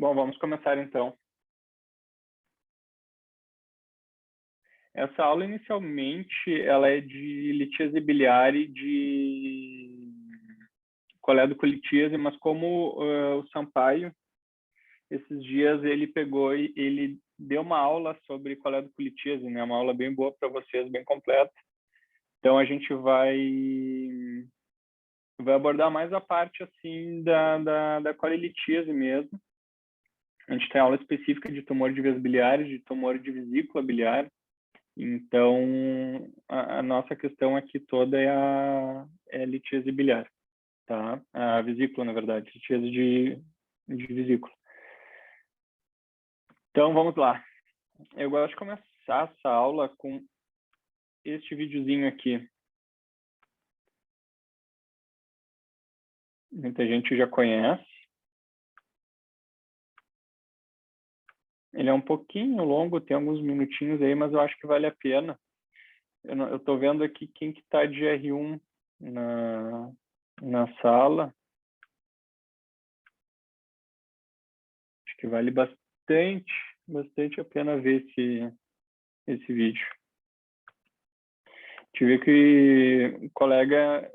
Bom, vamos começar então. Essa aula, inicialmente, ela é de litíase biliare de colédocolítíase, mas como o Sampaio, esses dias, ele pegou e ele deu uma aula sobre colédocolítíase, né? Uma aula bem boa para vocês, bem completa. Então, a gente vai abordar mais a parte, assim, da colelitíase mesmo. A gente tem aula específica de tumor de vias biliares, de tumor de vesícula biliar. Então, a nossa questão aqui toda é a litíase biliar, tá? A vesícula, na verdade, litíase de vesícula. Então, vamos lá. Eu gosto de começar essa aula com este videozinho aqui. Muita gente já conhece. Ele é um pouquinho longo, tem alguns minutinhos aí, mas eu acho que vale a pena. Eu estou vendo aqui quem que está de R1 na sala. Acho que vale bastante a pena ver esse vídeo. A gente vê que o colega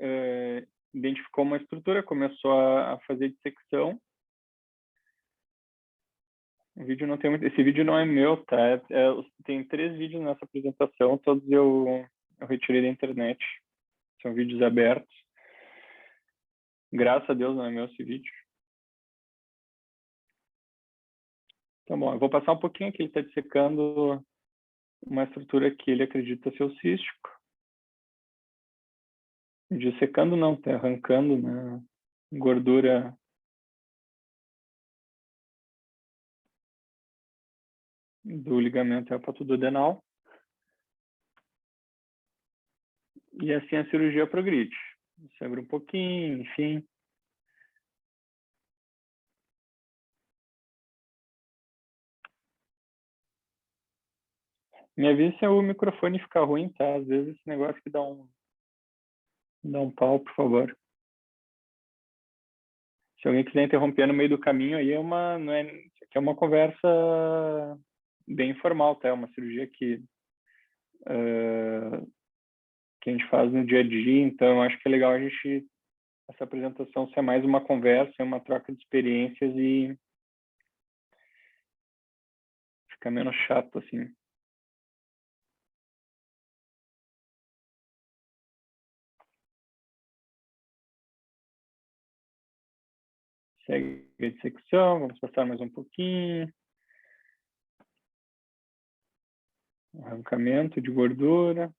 identificou uma estrutura, começou a fazer dissecção. O vídeo não tem muito, esse vídeo não é meu, tá? Tem 3 vídeos nessa apresentação, todos eu retirei da internet. São vídeos abertos. Graças a Deus não é meu esse vídeo. Então, bom, eu vou passar um pouquinho aqui. Ele está dissecando uma estrutura que ele acredita ser o cístico. Dissecando não, está arrancando, né, gordura do ligamento hepatoduodenal. E assim a cirurgia progride. Sangra um pouquinho, enfim. Me avisa se o microfone ficar ruim, tá? Às vezes esse negócio que dá um pau, por favor. Se alguém quiser interromper no meio do caminho, aí não é, aqui é uma conversa bem informal, tá? É uma cirurgia que a gente faz no dia a dia, então eu acho que é legal essa apresentação ser mais uma conversa, uma troca de experiências e fica menos chato, assim. Segue a dissecção, vamos passar mais um pouquinho. Arrancamento de gordura.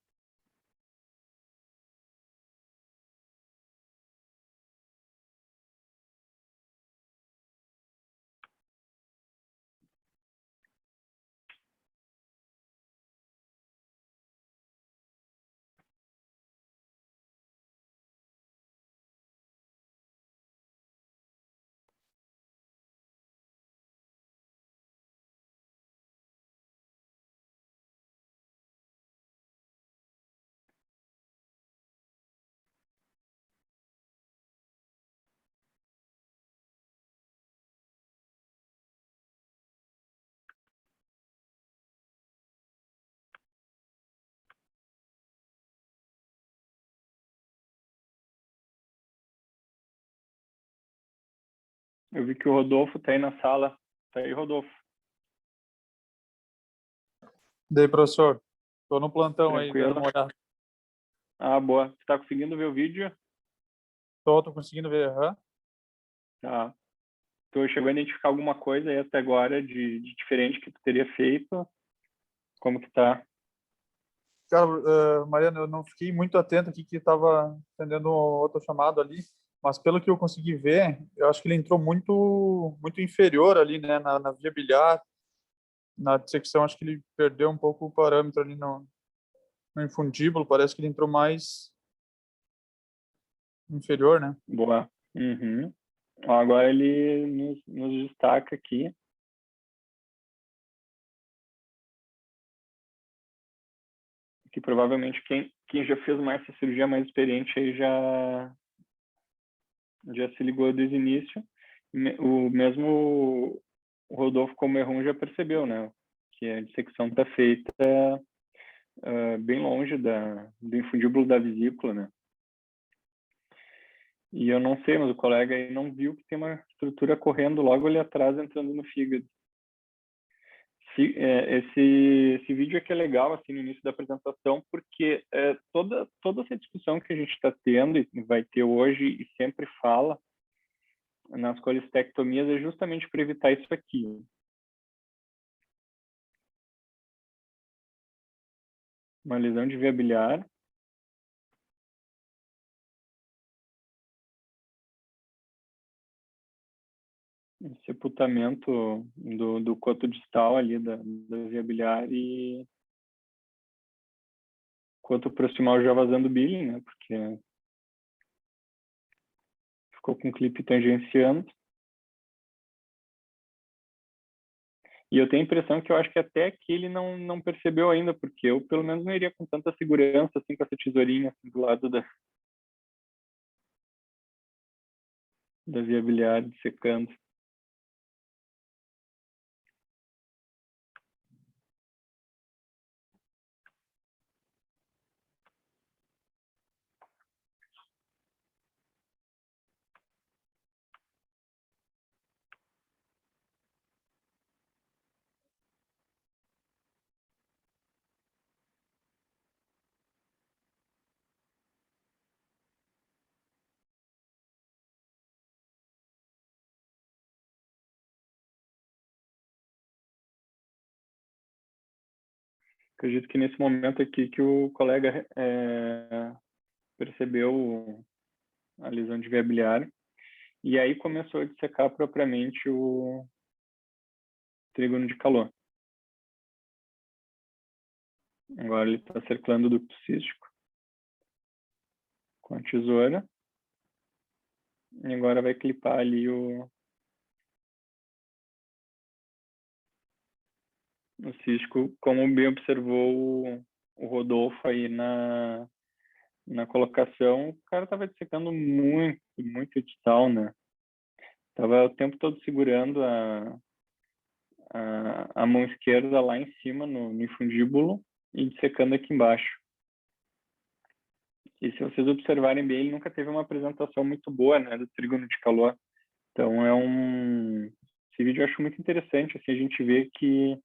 Eu vi que o Rodolfo está aí na sala. Tá aí, Rodolfo? Daí, professor, estou no plantão aí, Tranquilo? dando uma olhada. Ah, boa. Você está conseguindo ver o vídeo? Tô conseguindo ver. Uhum. Tá. Tu chegou a identificar alguma coisa aí até agora de diferente que tu teria feito? Como que tá? Cara, Mariana, eu não fiquei muito atento aqui que estava atendendo um outro chamado ali, mas pelo que eu consegui ver, eu acho que ele entrou muito inferior ali, né, na via biliar, na dissecção, acho que ele perdeu um pouco o parâmetro ali no infundíbulo, parece que ele entrou mais inferior, né? Boa. Uhum. Agora ele nos destaca aqui. Que provavelmente quem já fez mais essa cirurgia mais experiente aí já se ligou desde o início. O mesmo o Rodolfo, como errum, já percebeu, né? Que a dissecção está feita bem longe do infundíbulo da vesícula, né? E eu não sei, mas o colega aí não viu que tem uma estrutura correndo logo ali atrás, entrando no fígado. Esse vídeo aqui é legal, assim, no início da apresentação, porque toda essa discussão que a gente está tendo e vai ter hoje e sempre fala nas colestectomias é justamente para evitar isso aqui. Uma lesão de via biliar. Sepultamento do coto distal ali da via biliar e coto proximal já vazando bile, né? Porque ficou com o clipe tangenciando. E eu tenho a impressão que eu acho que até aqui ele não percebeu ainda, porque eu, pelo menos, não iria com tanta segurança, assim, com essa tesourinha assim, do lado da via biliar, dissecando. Acredito que nesse momento aqui que o colega percebeu a lesão de via biliar e aí começou a dissecar propriamente o trígono de calor. Agora ele está circulando o ducto cístico com a tesoura e agora vai clipar ali o cístico, como bem observou o Rodolfo aí na colocação. O cara estava dissecando muito distal, né? Tava o tempo todo segurando a mão esquerda lá em cima no infundíbulo e dissecando aqui embaixo. E se vocês observarem bem, ele nunca teve uma apresentação muito boa, né, do trígono de calor. Então esse vídeo eu acho muito interessante, assim, a gente vê que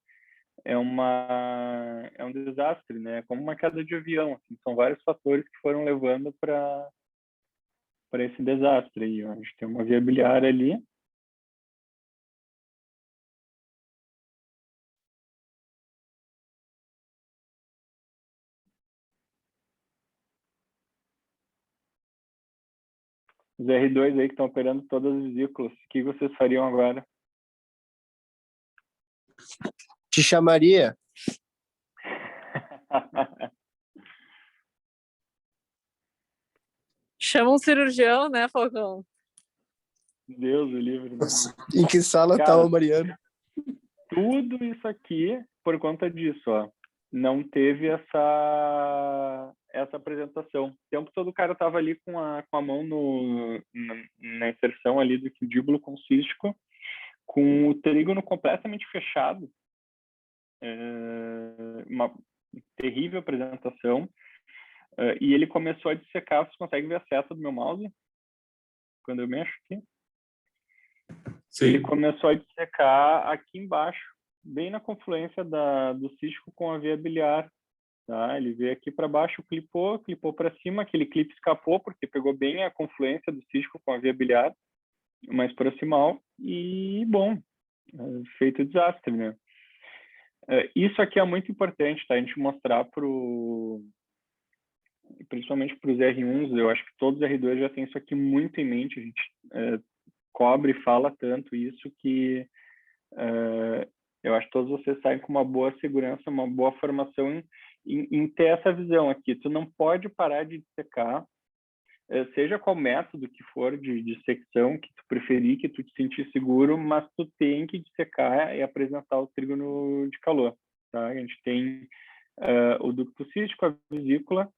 é um desastre, né, como uma queda de avião, assim, são vários fatores que foram levando para esse desastre aí. A gente tem uma via biliar ali. Os R2 aí que estão operando todas as vesículas. O que vocês fariam agora? Te chamaria. Chama um cirurgião, né, Falcão? Deus o livre. Né? Em que sala tá o Mariano? Tudo isso aqui por conta disso, ó. Não teve essa apresentação. O tempo todo o cara tava ali com a mão na inserção ali do infundíbulo com cístico, com o trígono completamente fechado. Uma terrível apresentação. E ele começou a dissecar. Você consegue ver a seta do meu mouse? Quando eu mexo aqui? Sim. Ele começou a dissecar aqui embaixo, bem na confluência do cístico com a via biliar. Tá? Ele veio aqui para baixo, clipou para cima, aquele clipe escapou, porque pegou bem a confluência do cístico com a via biliar, mais proximal, e, bom, feito o desastre, né? Isso aqui é muito importante, tá? A gente mostrar principalmente para os R1s, eu acho que todos os R2 já têm isso aqui muito em mente, a gente cobre e fala tanto isso que eu acho que todos vocês saem com uma boa segurança, uma boa formação em ter essa visão aqui. Tu não pode parar de dissecar, seja qual método que for de dissecção que tu preferir, que tu te sentir seguro, mas tu tem que dissecar e apresentar o trígono de calor. Tá? A gente tem o ducto cístico, a vesícula,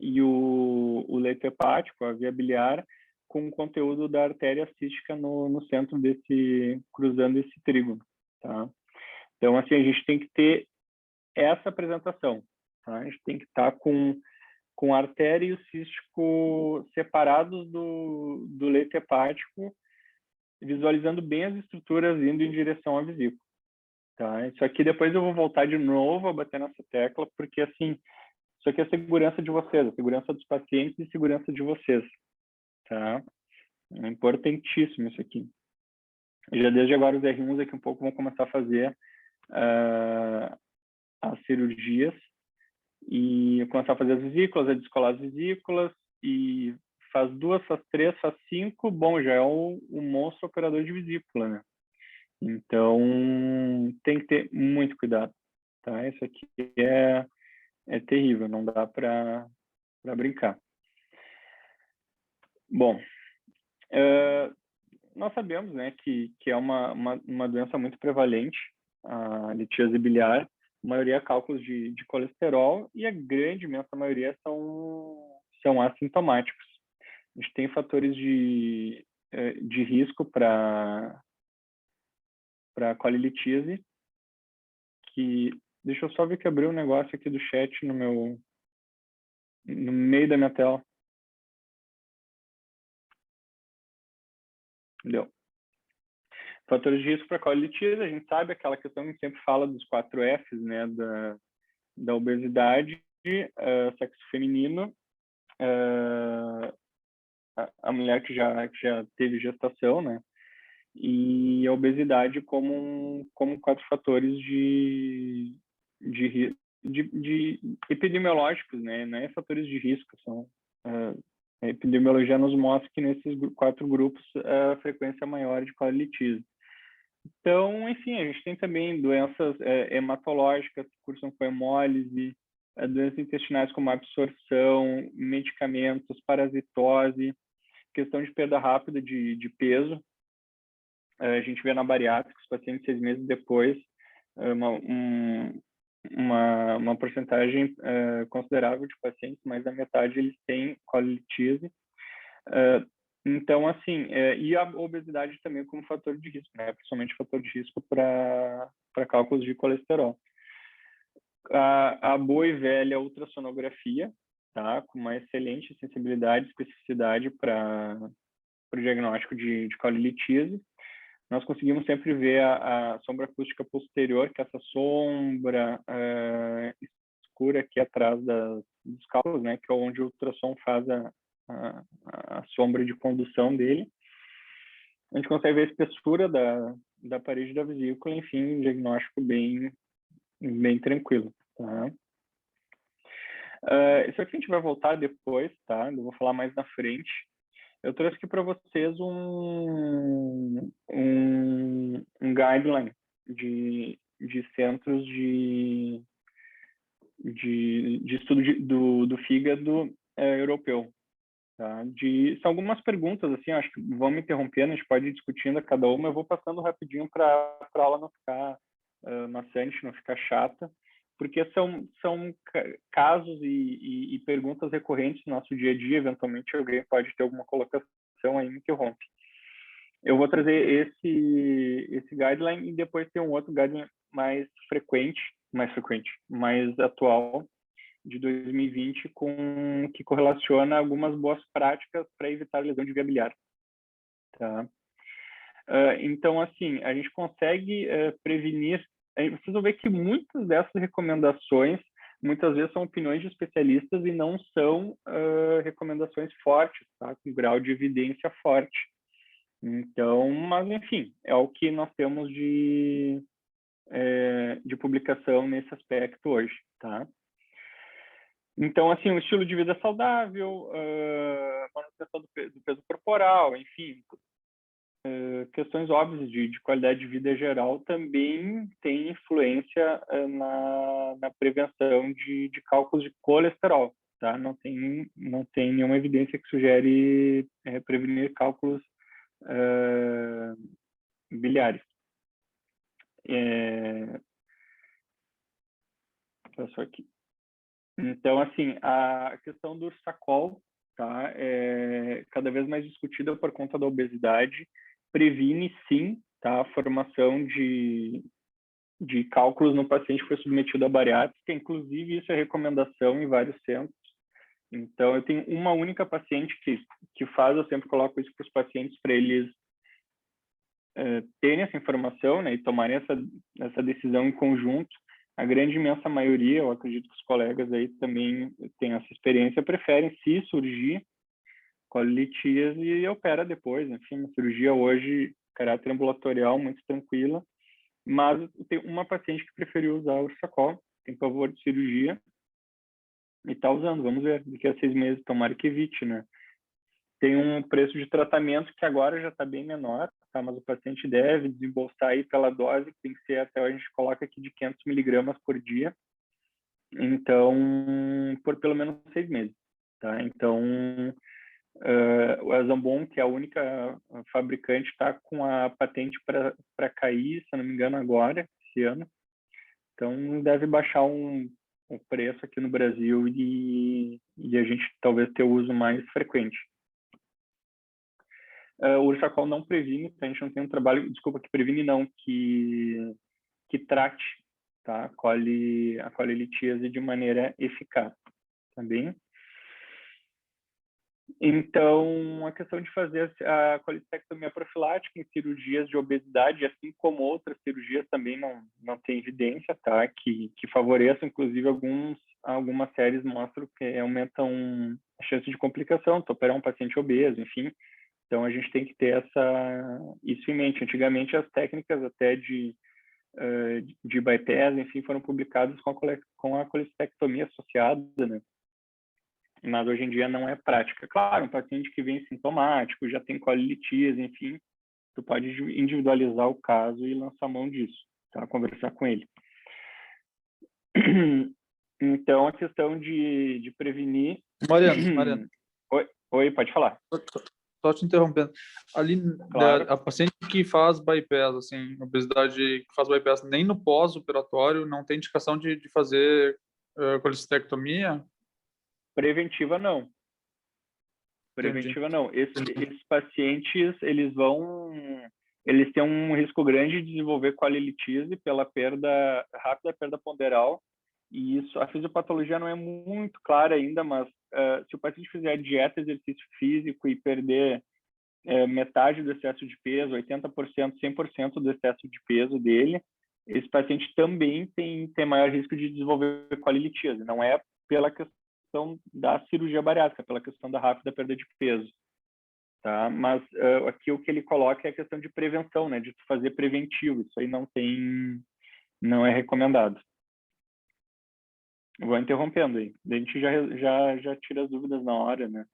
e o leito hepático, a via biliar, com o conteúdo da artéria cística no centro cruzando esse trígono, tá? Então, assim, a gente tem que ter essa apresentação, tá? A gente tem que estar com a artéria e o cístico separados do leito hepático, visualizando bem as estruturas indo em direção à vesícula, tá? Isso aqui depois eu vou voltar de novo a bater nessa tecla, porque, assim, isso aqui é a segurança de vocês, a segurança dos pacientes e segurança de vocês, tá? É importantíssimo isso aqui. Já desde agora os R1s aqui um pouco vão começar a fazer as cirurgias e começar a fazer as vesículas, a descolar as vesículas, e faz 2, faz 3, faz 5, bom, já é o monstro operador de vesícula, né? Então, tem que ter muito cuidado, tá? Isso aqui é terrível, não dá para brincar. Bom, nós sabemos, né, que é uma doença muito prevalente, a litíase biliar. A maioria é cálculos de colesterol e a grande, imensa maioria são assintomáticos. A gente tem fatores de risco para colilitíase, que... Deixa eu só ver que abriu um negócio aqui do chat no meio da minha tela. Deu. Fatores de risco para colilitíase, a gente sabe aquela questão que a gente sempre fala dos 4 Fs, né, da obesidade, sexo feminino, a mulher que já teve gestação, né, e a obesidade como 4 fatores de epidemiológicos, né, não é fatores de risco, são a epidemiologia nos mostra que nesses 4 grupos a frequência maior de colilitíase. Então, enfim, a gente tem também doenças hematológicas que cursam com hemólise, doenças intestinais como absorção, medicamentos, parasitose, questão de perda rápida de peso. A gente vê na bariátrica, os pacientes 6 meses depois, uma porcentagem considerável de pacientes, mais da metade eles têm colilitíase. Então, assim, e a obesidade também como fator de risco, né? Principalmente fator de risco para cálculos de colesterol. A boa e velha ultrassonografia, tá? Com uma excelente sensibilidade e especificidade para o diagnóstico de colilitíase. Nós conseguimos sempre ver a sombra acústica posterior, que é essa sombra escura aqui atrás dos cálculos, né? Que é onde o ultrassom faz a sombra de condução dele. A gente consegue ver a espessura da parede da vesícula, enfim, um diagnóstico bem tranquilo, tá? Isso aqui a gente vai voltar depois, tá? Eu vou falar mais na frente. Eu trouxe aqui para vocês um guideline de centros de estudo do fígado europeu. Tá? São algumas perguntas, assim, acho que vão me interrompendo, a gente pode ir discutindo a cada uma, eu vou passando rapidinho para a aula não ficar maçante, não ficar chata, porque são casos e perguntas recorrentes no nosso dia a dia, eventualmente alguém pode ter alguma colocação aí, me interrompe. Eu vou trazer esse guideline e depois tem um outro guideline mais atual, de 2020, que correlaciona algumas boas práticas para evitar lesão de via biliar. Tá? Então, assim, a gente consegue prevenir... Vocês vão ver que muitas dessas recomendações, muitas vezes, são opiniões de especialistas e não são recomendações fortes, tá? Com grau de evidência forte. Então, mas, enfim, é o que nós temos de publicação nesse aspecto hoje, tá? Então, assim, um estilo de vida saudável, manutenção do peso corporal, enfim, questões óbvias de qualidade de vida geral também tem influência na prevenção de cálculos de colesterol, tá? Não tem nenhuma evidência que sugere prevenir cálculos biliares. Só aqui. Então, assim, a questão do Ursacol tá? É cada vez mais discutida por conta da obesidade. Previne, sim, tá? A formação de cálculos no paciente que foi submetido à bariátrica, inclusive isso é recomendação em vários centros. Então, eu tenho uma única paciente que faz, eu sempre coloco isso para os pacientes, para eles terem essa informação, né, e tomarem essa decisão em conjunto. A grande imensa maioria, eu acredito que os colegas aí também têm essa experiência, preferem, se surgir, colilitíase e opera depois. Enfim, a cirurgia hoje, caráter ambulatorial, muito tranquila. Mas tem uma paciente que preferiu usar o Ursacol, tem pavor de cirurgia, e está usando, vamos ver, daqui a 6 meses, tomara que evite, né? Tem um preço de tratamento que agora já está bem menor, tá? Mas o paciente deve desembolsar aí pela dose, que tem que ser até, a gente coloca aqui de 500 miligramas por dia, então, por pelo menos 6 meses, tá? Então, o Zambon, que é a única fabricante, está com a patente para cair, se eu não me engano, agora, esse ano. Então, deve baixar o preço aqui no Brasil e a gente talvez ter o uso mais frequente. O Ursacol não previne, a gente não tem um trabalho, desculpa, que previne não, que trate, tá? A colilitíase de maneira eficaz, tá bem? Então, a questão de fazer a colicectomia profilática em cirurgias de obesidade, assim como outras cirurgias, também não tem evidência, tá? Que favoreçam, inclusive, algumas séries mostram que aumentam a chance de complicação, de operar um paciente obeso, enfim. Então, a gente tem que ter isso em mente. Antigamente, as técnicas até de bypass, enfim, foram publicadas com a colicectomia associada, né? Mas hoje em dia não é prática. Claro, um paciente que vem sintomático, já tem colilitíase, enfim, tu pode individualizar o caso e lançar mão disso, tá? Conversar com ele. Então, a questão de prevenir... Mariano. Oi, pode falar. Só te interrompendo. Ali, Claro. a paciente que faz bypass, assim, obesidade que faz bypass nem no pós-operatório, não tem indicação de fazer colicistectomia? Preventiva, não. Preventiva, não. Esses pacientes, eles têm um risco grande de desenvolver colilitíase pela rápida perda ponderal. E isso, a fisiopatologia não é muito clara ainda, mas se o paciente fizer dieta, exercício físico e perder metade do excesso de peso, 80%, 100% do excesso de peso dele, esse paciente também tem maior risco de desenvolver colilitíase. Não é pela questão da cirurgia bariátrica, pela questão da rápida perda de peso, tá? Mas aqui o que ele coloca é a questão de prevenção, né? De fazer preventivo. Isso aí não é recomendado. Vou interrompendo aí. A gente já tira as dúvidas na hora, né?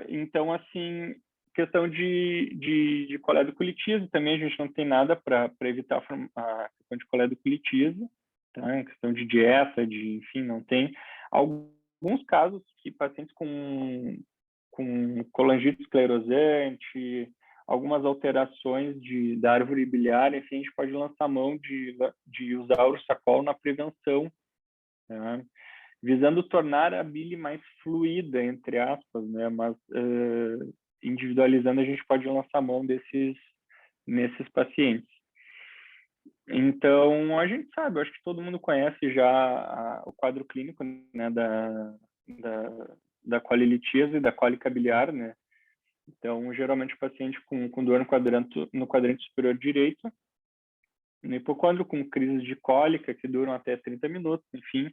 Então, assim, questão de coledocolitíase, também a gente não tem nada para evitar a questão de coledocolitíase, tá? Questão de dieta, enfim, não tem. Alguns casos que pacientes com colangite esclerosante, algumas alterações da árvore biliar, enfim, a gente pode lançar mão de usar o Ursacol na prevenção, tá? Visando tornar a bile mais fluida, entre aspas, né? Mas individualizando, a gente pode lançar mão nesses pacientes. Então, a gente sabe, eu acho que todo mundo conhece já o quadro clínico, né, da colilitíase e da cólica biliar, né? Então, geralmente, o paciente com dor no quadrante superior direito, no hipocôndrio, com crises de cólica que duram até 30 minutos, enfim,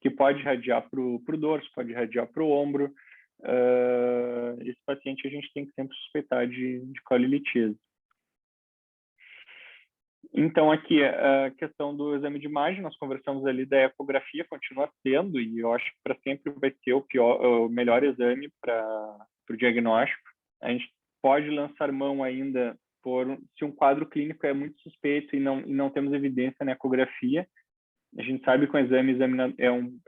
que pode irradiar para o dorso, pode irradiar para o ombro. Esse paciente a gente tem que sempre suspeitar de colilitíase. Então, aqui, a questão do exame de imagem, nós conversamos ali da ecografia, continua sendo, e eu acho que para sempre vai ser o melhor exame para o diagnóstico. A gente pode lançar mão ainda se um quadro clínico é muito suspeito e não temos evidência na ecografia. A gente sabe que o exame é um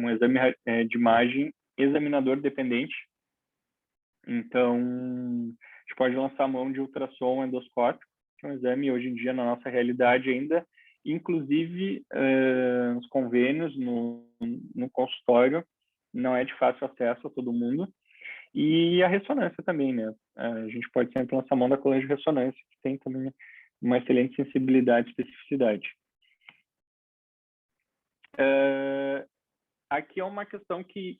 exame de imagem examinador dependente. Então, a gente pode lançar mão de ultrassom endoscópico, que é um exame hoje em dia na nossa realidade ainda, inclusive nos convênios, no consultório, não é de fácil acesso a todo mundo. E a ressonância também, né? A gente pode sempre lançar mão da coluna de ressonância, que tem também uma excelente sensibilidade e especificidade. Aqui é uma questão que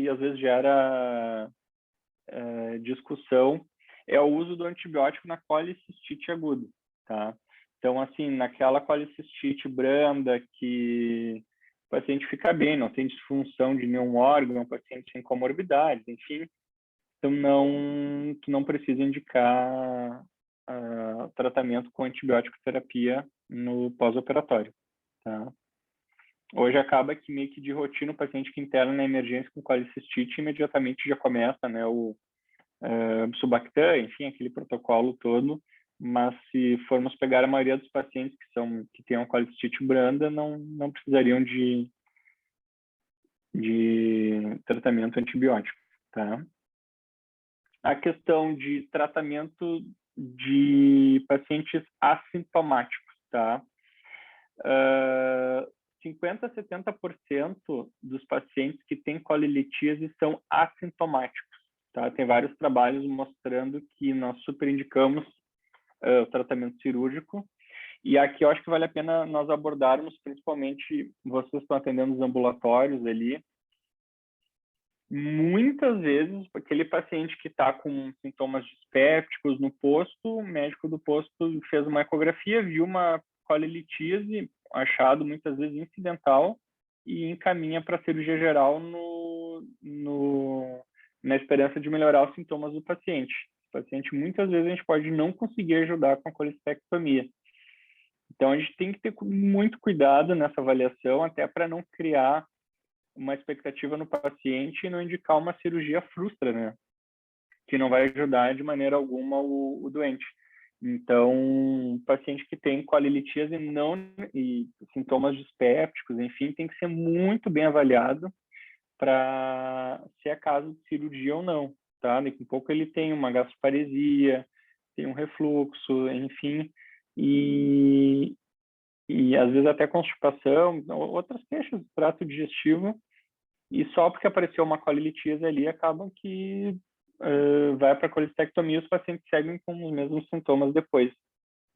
às vezes gera discussão, é o uso do antibiótico na colicistite aguda, tá? Então, assim, naquela colicistite branda que o paciente fica bem, não tem disfunção de nenhum órgão, o paciente sem comorbidades, enfim, então tu não precisa indicar tratamento com antibiótico terapia no pós-operatório, tá? Hoje acaba que meio que de rotina o paciente que interna na emergência com colicistite imediatamente já começa, né, o Subactam, enfim, aquele protocolo todo, mas se formos pegar a maioria dos pacientes que têm uma colicistite branda, não precisariam de tratamento antibiótico, tá? A questão de tratamento de pacientes assintomáticos, tá? 50 a 70% dos pacientes que têm colilitíase são assintomáticos, tá? Tem vários trabalhos mostrando que nós superindicamos o tratamento cirúrgico. E aqui eu acho que vale a pena nós abordarmos, principalmente vocês estão atendendo os ambulatórios ali. Muitas vezes, aquele paciente que está com sintomas dispépticos no posto, o médico do posto fez uma ecografia, viu uma colilitíase, achado muitas vezes incidental, e encaminha para a cirurgia geral na esperança de melhorar os sintomas do paciente. O paciente, muitas vezes, a gente pode não conseguir ajudar com a colistectomia. Então, a gente tem que ter muito cuidado nessa avaliação, até para não criar uma expectativa no paciente e não indicar uma cirurgia frustra, né? Que não vai ajudar de maneira alguma o doente. Então, o paciente que tem colilitíase e sintomas dispépticos, enfim, tem que ser muito bem avaliado para se é caso de cirurgia ou não, tá? Daqui a pouco ele tem uma gastroparesia, tem um refluxo, enfim, e às vezes até constipação, outras queixas do trato digestivo, e só porque apareceu uma colilitíase ali, acabam que vai para a colistectomia e os pacientes seguem com os mesmos sintomas depois.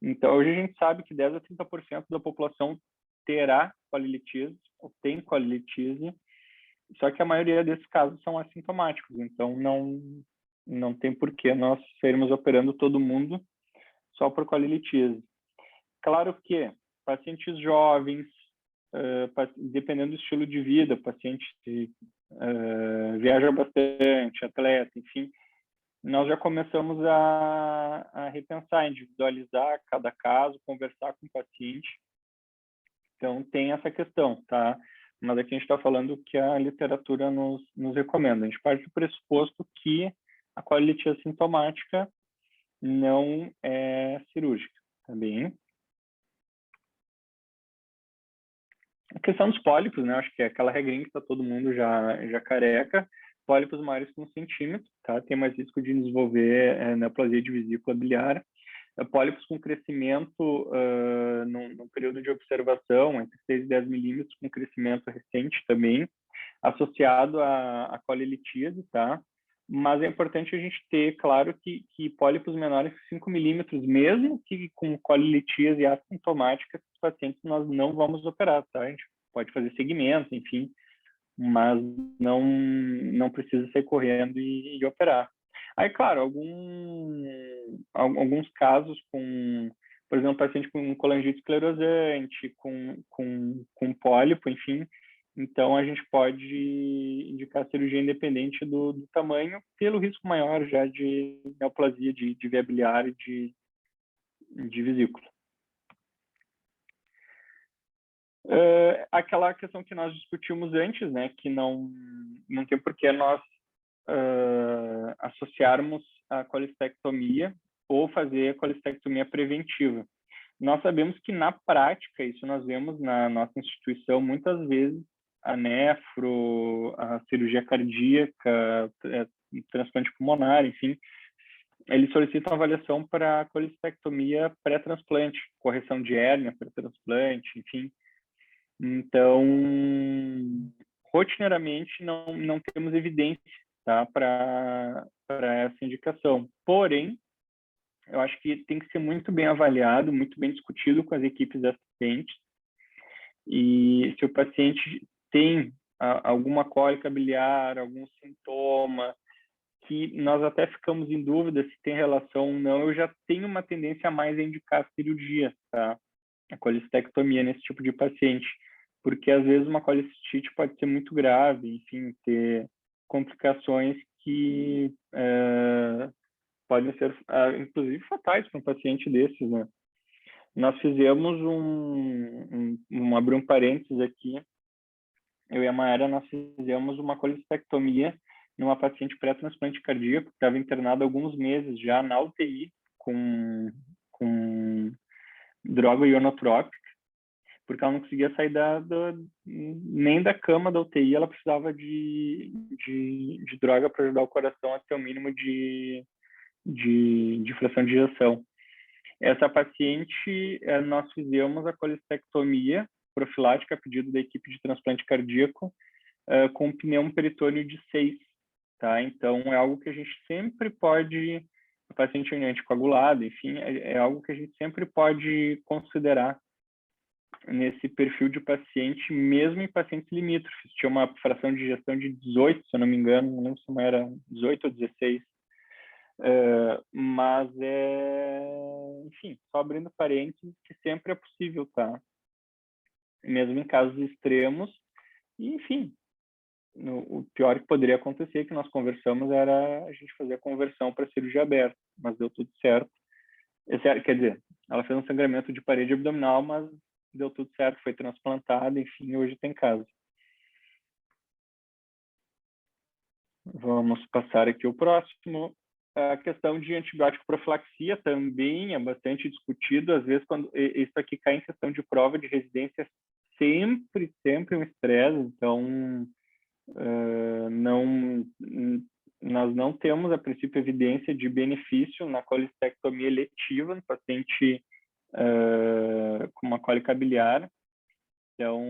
Então, hoje a gente sabe que 10 a 30% da população terá colilitíase, ou tem colilitíase, só que a maioria desses casos são assintomáticos, então não tem por que nós sermos operando todo mundo só por colilitíase. Claro que pacientes jovens, dependendo do estilo de vida, paciente viaja bastante, atleta, enfim, nós já começamos a repensar, individualizar cada caso, conversar com o paciente. Então, tem essa questão, tá? Mas aqui a gente está falando o que a literatura nos recomenda. A gente parte do pressuposto que a colilitíase sintomática não é cirúrgica, tá bem? A questão dos pólipos, né? Acho que é aquela regrinha que está todo mundo já careca. Pólipos maiores que 1 centímetro, tá? Tem mais risco de desenvolver neoplasia de vesícula biliar. Pólipos com crescimento num período de observação, entre 6 e 10 milímetros, com crescimento recente também, associado à colilitíase, tá? Mas é importante a gente ter claro que pólipos menores que 5 milímetros, mesmo que com colilitíase assintomática, esses pacientes nós não vamos operar, tá? A gente pode fazer segmentos, enfim, mas não precisa sair correndo e operar. Aí, claro, alguns casos por exemplo, paciente com colangite esclerosante, com pólipo, enfim, então a gente pode indicar cirurgia independente do tamanho, pelo risco maior já de neoplasia de via biliar e de vesícula. Aquela questão que nós discutimos antes, né, que não tem por que nós associarmos a colistectomia ou fazer a colistectomia preventiva. Nós sabemos que na prática, isso nós vemos na nossa instituição muitas vezes, a nefro, a cirurgia cardíaca, transplante pulmonar, enfim, eles solicitam avaliação para colistectomia pré-transplante, correção de hérnia pré-transplante, enfim. Então, rotineiramente não temos evidência, tá, para essa indicação. Porém, eu acho que tem que ser muito bem avaliado, muito bem discutido com as equipes assistentes. E se o paciente tem alguma cólica biliar, algum sintoma, que nós até ficamos em dúvida se tem relação ou não, eu já tenho uma tendência a mais a indicar a cirurgia, tá? A colicistectomia nesse tipo de paciente, porque às vezes uma colicistite pode ser muito grave, enfim, ter complicações que podem ser, inclusive, fatais para um paciente desses, né? Nós fizemos abrir um parênteses aqui, eu e a Mayara, nós fizemos uma colicistectomia numa paciente pré-transplante cardíaco, que estava internada há alguns meses já na UTI com droga ionotrópica, porque ela não conseguia sair nem da cama da UTI, ela precisava de droga para ajudar o coração a ter o mínimo de fração de ejeção. Essa paciente, nós fizemos a colicistectomia profilática a pedido da equipe de transplante cardíaco com pneumoperitônio de 6, tá? Então, é algo que a gente sempre pode, o paciente anticoagulado, enfim, é algo que a gente sempre pode considerar nesse perfil de paciente, mesmo em pacientes limítrofes. Tinha uma fração de ejeção de 18, se eu não me engano, não lembro se era 18 ou 16. Mas enfim, só abrindo parênteses, que sempre é possível, tá? Mesmo em casos extremos. E, enfim, o pior que poderia acontecer, que nós conversamos, era a gente fazer a conversão para cirurgia aberta, mas deu tudo certo. Quer dizer, ela fez um sangramento de parede abdominal, mas deu tudo certo, foi transplantada, enfim, hoje tem casa. Vamos passar aqui o próximo. A questão de antibiótico profilaxia também é bastante discutido. Às vezes, quando isso aqui cai em questão de prova de residência, sempre um estresse. Então, nós não temos, a princípio, evidência de benefício na colicistectomia eletiva no paciente com uma cólica biliar. Então,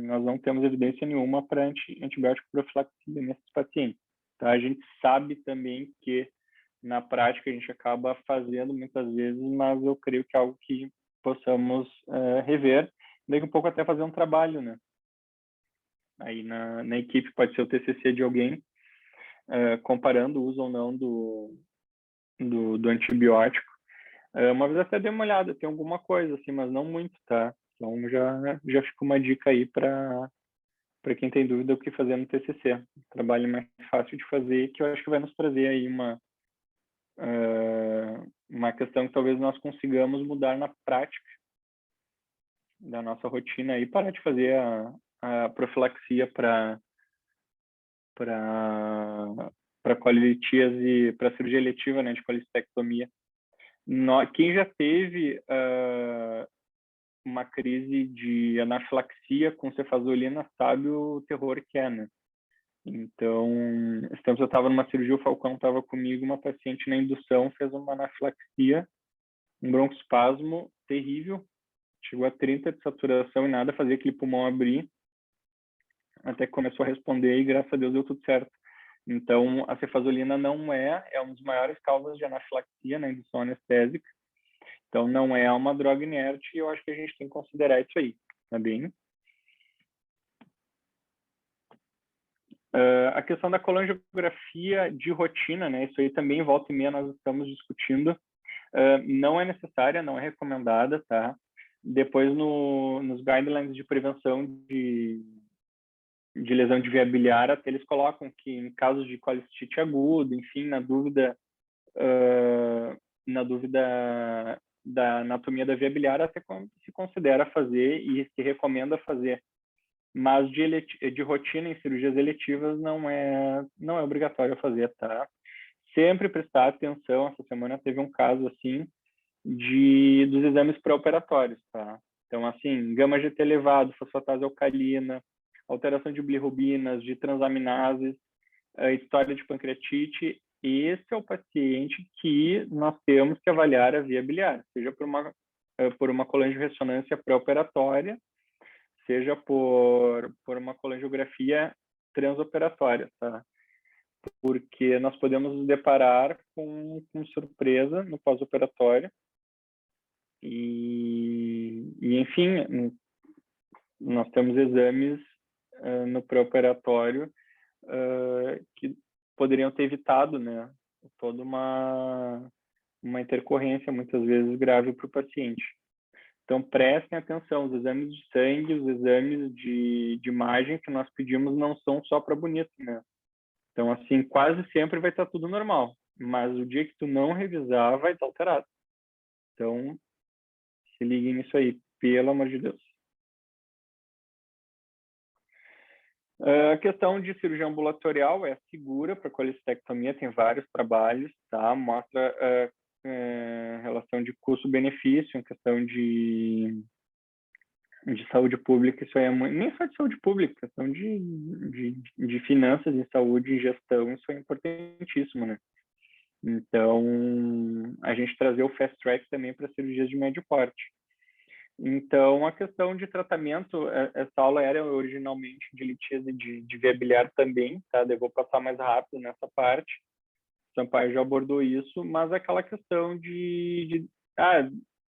nós não temos evidência nenhuma para antibiótico profilaxia nesses pacientes. Tá? A gente sabe também que, na prática, a gente acaba fazendo muitas vezes, mas eu creio que é algo que possamos rever. Daqui a pouco até fazer um trabalho, né? Aí na equipe pode ser o TCC de alguém, comparando o uso ou não do antibiótico. Uma vez até dei uma olhada, tem alguma coisa, assim, mas não muito, tá? Então já fica uma dica aí para quem tem dúvida o que fazer no TCC. Trabalho mais fácil de fazer, que eu acho que vai nos trazer aí uma questão que talvez nós consigamos mudar na prática da nossa rotina aí, parar de fazer a profilaxia para colilitíase, para cirurgia eletiva, né, de colicistectomia. Quem já teve uma crise de anafilaxia com cefazolina sabe o terror que é, né? Então, esse tempo eu estava numa cirurgia, o Falcão estava comigo, uma paciente na indução fez uma anafilaxia, um broncoespasmo terrível, chegou a 30 de saturação e nada, fazia aquele pulmão abrir, até que começou a responder e graças a Deus deu tudo certo. Então, a cefazolina não é uma das maiores causas de anafilaxia na indução anestésica. Então, não é uma droga inerte e eu acho que a gente tem que considerar isso aí, tá bem? A questão da colangiografia de rotina, né? Isso aí também, volta e meia, nós estamos discutindo. Não é necessária, não é recomendada, tá? Depois, nos guidelines de prevenção de lesão de via biliar, até eles colocam que em casos de colicistite aguda, enfim, na dúvida da anatomia da via biliar, até se considera fazer e se recomenda fazer. Mas de rotina em cirurgias eletivas não é obrigatório fazer, tá? Sempre prestar atenção. Essa semana teve um caso assim dos exames pré-operatórios, tá? Então, assim, gama GT elevado, fosfatase alcalina, alteração de bilirrubinas, de transaminases, história de pancreatite. Esse é o paciente que nós temos que avaliar a via biliar, seja por uma colangiorressonância pré-operatória, seja por uma colangiografia transoperatória, tá? Porque nós podemos nos deparar com surpresa no pós-operatório enfim, nós temos exames no pré-operatório que poderiam ter evitado, né, toda uma intercorrência, muitas vezes grave para o paciente. Então, prestem atenção, os exames de sangue, os exames de imagem que nós pedimos não são só para bonito, né? Então, assim, quase sempre vai estar tudo normal, mas o dia que tu não revisar, vai estar alterado. Então, se liguem nisso aí, pelo amor de Deus. A questão de cirurgia ambulatorial é segura para colecistectomia, tem vários trabalhos, tá? Mostra relação de custo-benefício, em questão de saúde pública, isso aí é muito, nem só de saúde pública, questão de finanças em saúde e gestão, isso é importantíssimo, né? Então, a gente trazer o fast track também para cirurgias de médio porte. Então, a questão de tratamento, essa aula era originalmente de litíase de via biliar também, tá? Eu vou passar mais rápido nessa parte. O Sampaio já abordou isso, mas aquela questão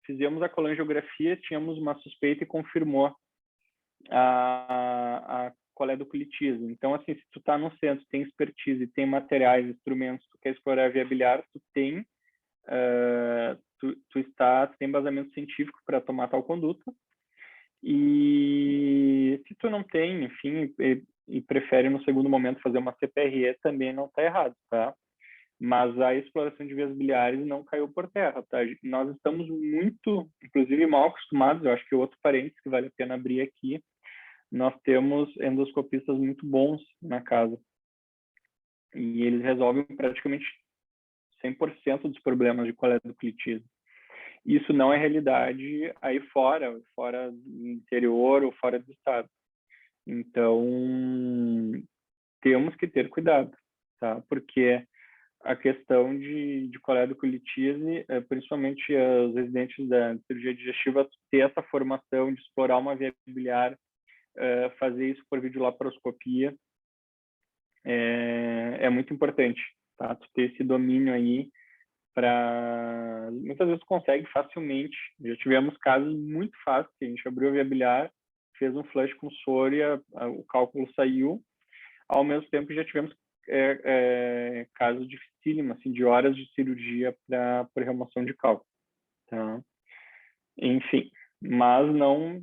fizemos a colangiografia, tínhamos uma suspeita e confirmou a coledoclitíase. Então, assim, se tu tá no centro, tem expertise, tem materiais, instrumentos, tu quer explorar a via biliar, tu tem tu tem embasamento científico para tomar tal conduta. E se tu não tem, enfim, e prefere no segundo momento fazer uma CPRE, também não está errado, tá? Mas a exploração de vias biliares não caiu por terra, tá? Nós estamos muito, inclusive, mal acostumados, eu acho que outro parênteses que vale a pena abrir aqui, nós temos endoscopistas muito bons na casa. E eles resolvem praticamente 100% dos problemas de coledoclitíase. Isso não é realidade aí fora do interior ou fora do estado. Então, temos que ter cuidado, tá? Porque a questão de coledoclitíase, principalmente os residentes da cirurgia digestiva, ter essa formação de explorar uma via biliar, fazer isso por videolaparoscopia, é muito importante, tá? Tu ter esse domínio aí muitas vezes consegue facilmente. Já tivemos casos muito fáceis, que a gente abriu a via biliar, fez um flush com soro e o cálculo saiu. Ao mesmo tempo, já tivemos casos dificílimos, assim, de horas de cirurgia por remoção de cálculo. Tá? Enfim, mas nós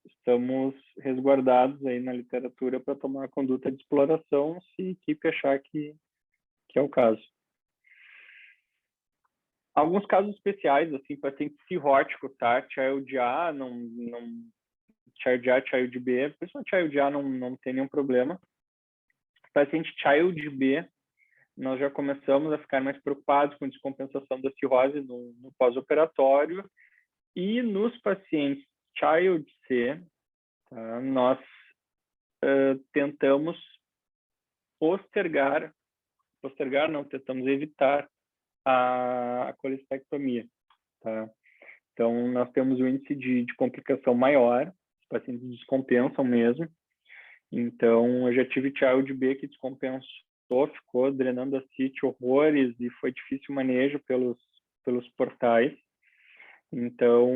estamos resguardados aí na literatura para tomar a conduta de exploração se a equipe achar que é o caso. Alguns casos especiais, assim, paciente cirrótico, tá? Child A, Child A, Child B, principalmente Child A não tem nenhum problema. Paciente Child B, nós já começamos a ficar mais preocupados com descompensação da cirrose no pós-operatório. E nos pacientes Child C, tá? Nós tentamos tentamos evitar a colecistectomia, tá? Então, nós temos um índice de complicação maior, os pacientes descompensam mesmo. Então, eu já tive Child B que descompensou, ficou drenando a CIT horrores e foi difícil o manejo pelos portais. Então,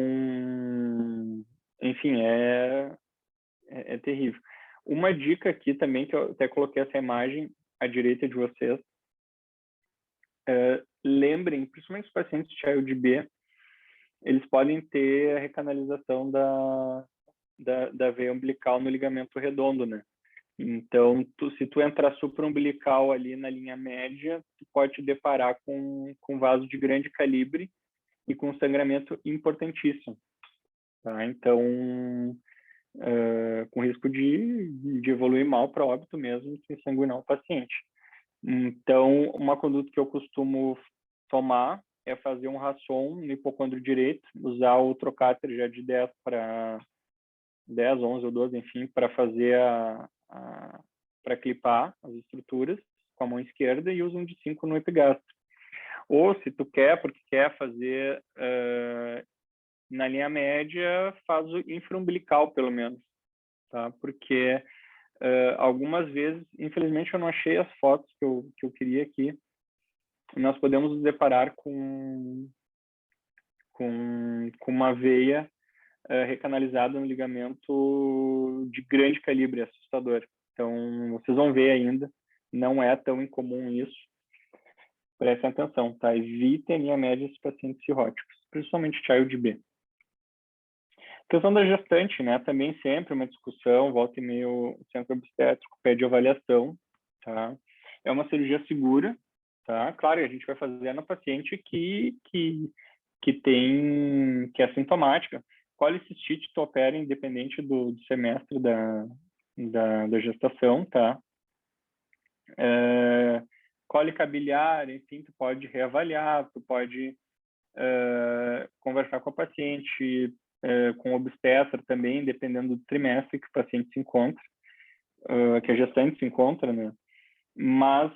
enfim, é terrível. Uma dica aqui também, que eu até coloquei essa imagem à direita de vocês, lembrem, principalmente os pacientes Child B, eles podem ter a recanalização da veia umbilical no ligamento redondo, né? Então, se tu entrar supraumbilical ali na linha média, tu pode te deparar com vaso de grande calibre e com sangramento importantíssimo, tá? Então, com risco de evoluir mal para óbito mesmo, se sanguinar o paciente. Então, uma conduta que eu costumo tomar é fazer um rasson no hipocôndrio direito, usar o trocáter já de 10 para 10, 11 ou 12, enfim, para fazer para clipar as estruturas com a mão esquerda e usa um de 5 no epigastro. Ou se tu porque quer fazer na linha média, faz o infraumbilical, pelo menos, tá? Porque algumas vezes, infelizmente eu não achei as fotos que eu queria aqui, nós podemos nos deparar com uma veia recanalizada no ligamento de grande calibre, assustador. Então, vocês vão ver ainda, não é tão incomum isso. Prestem atenção, tá? Evitem linha média esses pacientes cirróticos, principalmente Child B. Questão da gestante, né? Também sempre uma discussão, volta e meia o centro obstétrico pede avaliação, tá? É uma cirurgia segura, tá? Claro, a gente vai fazer na paciente que é sintomática. Colicistite tu opera independente do semestre da gestação, tá? Cólica biliar, enfim, tu pode reavaliar, tu pode conversar com a paciente, com o obstetra também, dependendo do trimestre que o paciente se encontra, que a gestante se encontra, né? Mas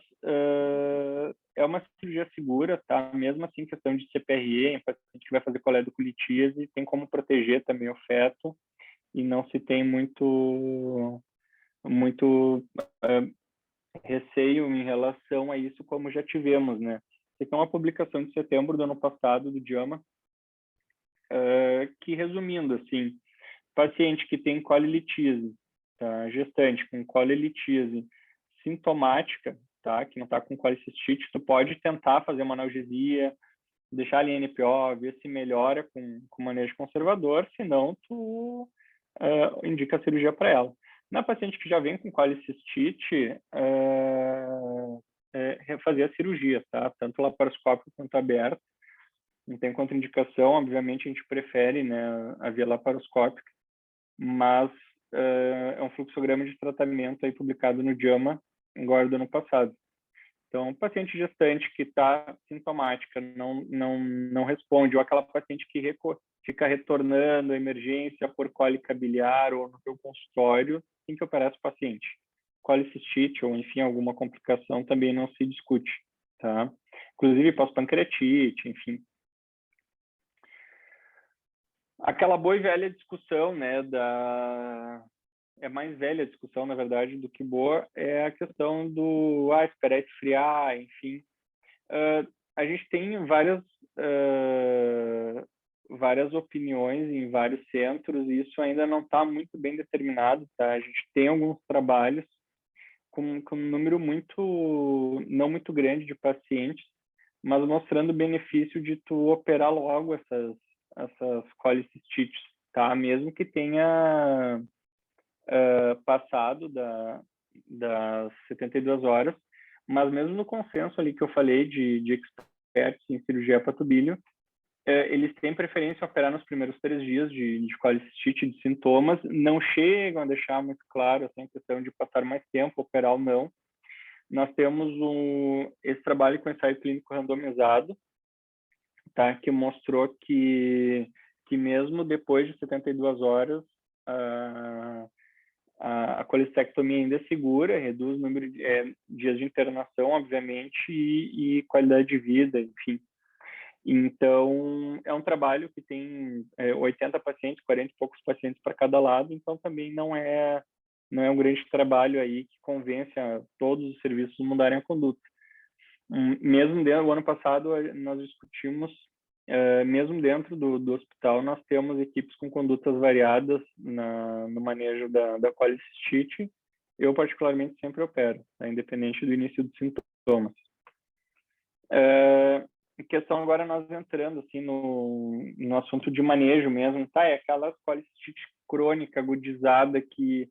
é uma cirurgia segura, tá? Mesmo assim, questão de CPRE, em paciente que vai fazer coledocolitíase, tem como proteger também o feto e não se tem muito receio em relação a isso, como já tivemos, né? Essa é uma publicação de setembro do ano passado do JAMA, que, resumindo, assim, paciente que tem colilitíase, tá? Gestante com colilitíase sintomática, tá? Que não está com colicistite, tu pode tentar fazer uma analgesia, deixar a linha NPO, ver se melhora com manejo conservador, senão tu indica a cirurgia para ela. Na paciente que já vem com colicistite, fazer a cirurgia, tá? Tanto laparoscópico quanto aberto. Não tem contraindicação, obviamente a gente prefere, né, a via laparoscópica, mas é um fluxograma de tratamento aí publicado no JAMA agora do ano passado. Então, paciente gestante que está sintomática, não responde, ou aquela paciente que fica retornando à emergência por cólica biliar ou no seu consultório, tem que operar esse paciente. Colicistite ou, enfim, alguma complicação também não se discute, tá? Inclusive pós-pancreatite, enfim. Aquela boa e velha discussão, né, é mais velha a discussão, na verdade, do que boa, é a questão do esperar esfriar, enfim. A gente tem várias opiniões em vários centros e isso ainda não está muito bem determinado, tá? A gente tem alguns trabalhos com um número não muito grande de pacientes, mas mostrando o benefício de tu operar logo essas colicistites, tá? Mesmo que tenha passado das 72 horas, mas mesmo no consenso ali que eu falei de experts em cirurgia hepatobilio, eles têm preferência em operar nos primeiros 3 dias de colicistite, de sintomas, não chegam a deixar muito claro assim, a questão de passar mais tempo, operar ou não. Nós temos esse trabalho com ensaio clínico randomizado, tá? Que mostrou que mesmo depois de 72 horas, a colicistectomia ainda é segura, reduz o número de dias de internação, obviamente, e qualidade de vida, enfim. Então, é um trabalho que tem 80 pacientes, 40 e poucos pacientes para cada lado, então também não é um grande trabalho aí que convence a todos os serviços a mudarem a conduta. Mesmo do ano passado, nós discutimos, mesmo dentro do hospital, nós temos equipes com condutas variadas no manejo da colicistite. Eu, particularmente, sempre opero, tá? Independente do início dos sintomas. Questão agora nós entrando assim no assunto de manejo mesmo, tá? É aquela colicistite crônica agudizada que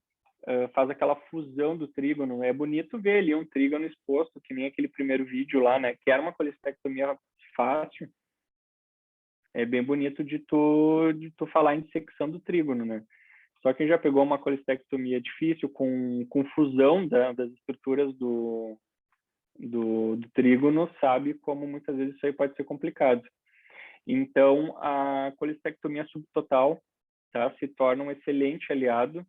faz aquela fusão do trígono. É bonito ver ali um trígono exposto, que nem aquele primeiro vídeo lá, né? Que era uma colicistectomia fácil. É bem bonito de tu falar em dissecção do trígono, né? Só quem já pegou uma colicistectomia difícil com fusão das estruturas do trígono sabe como muitas vezes isso aí pode ser complicado. Então, a colicistectomia subtotal, tá, se torna um excelente aliado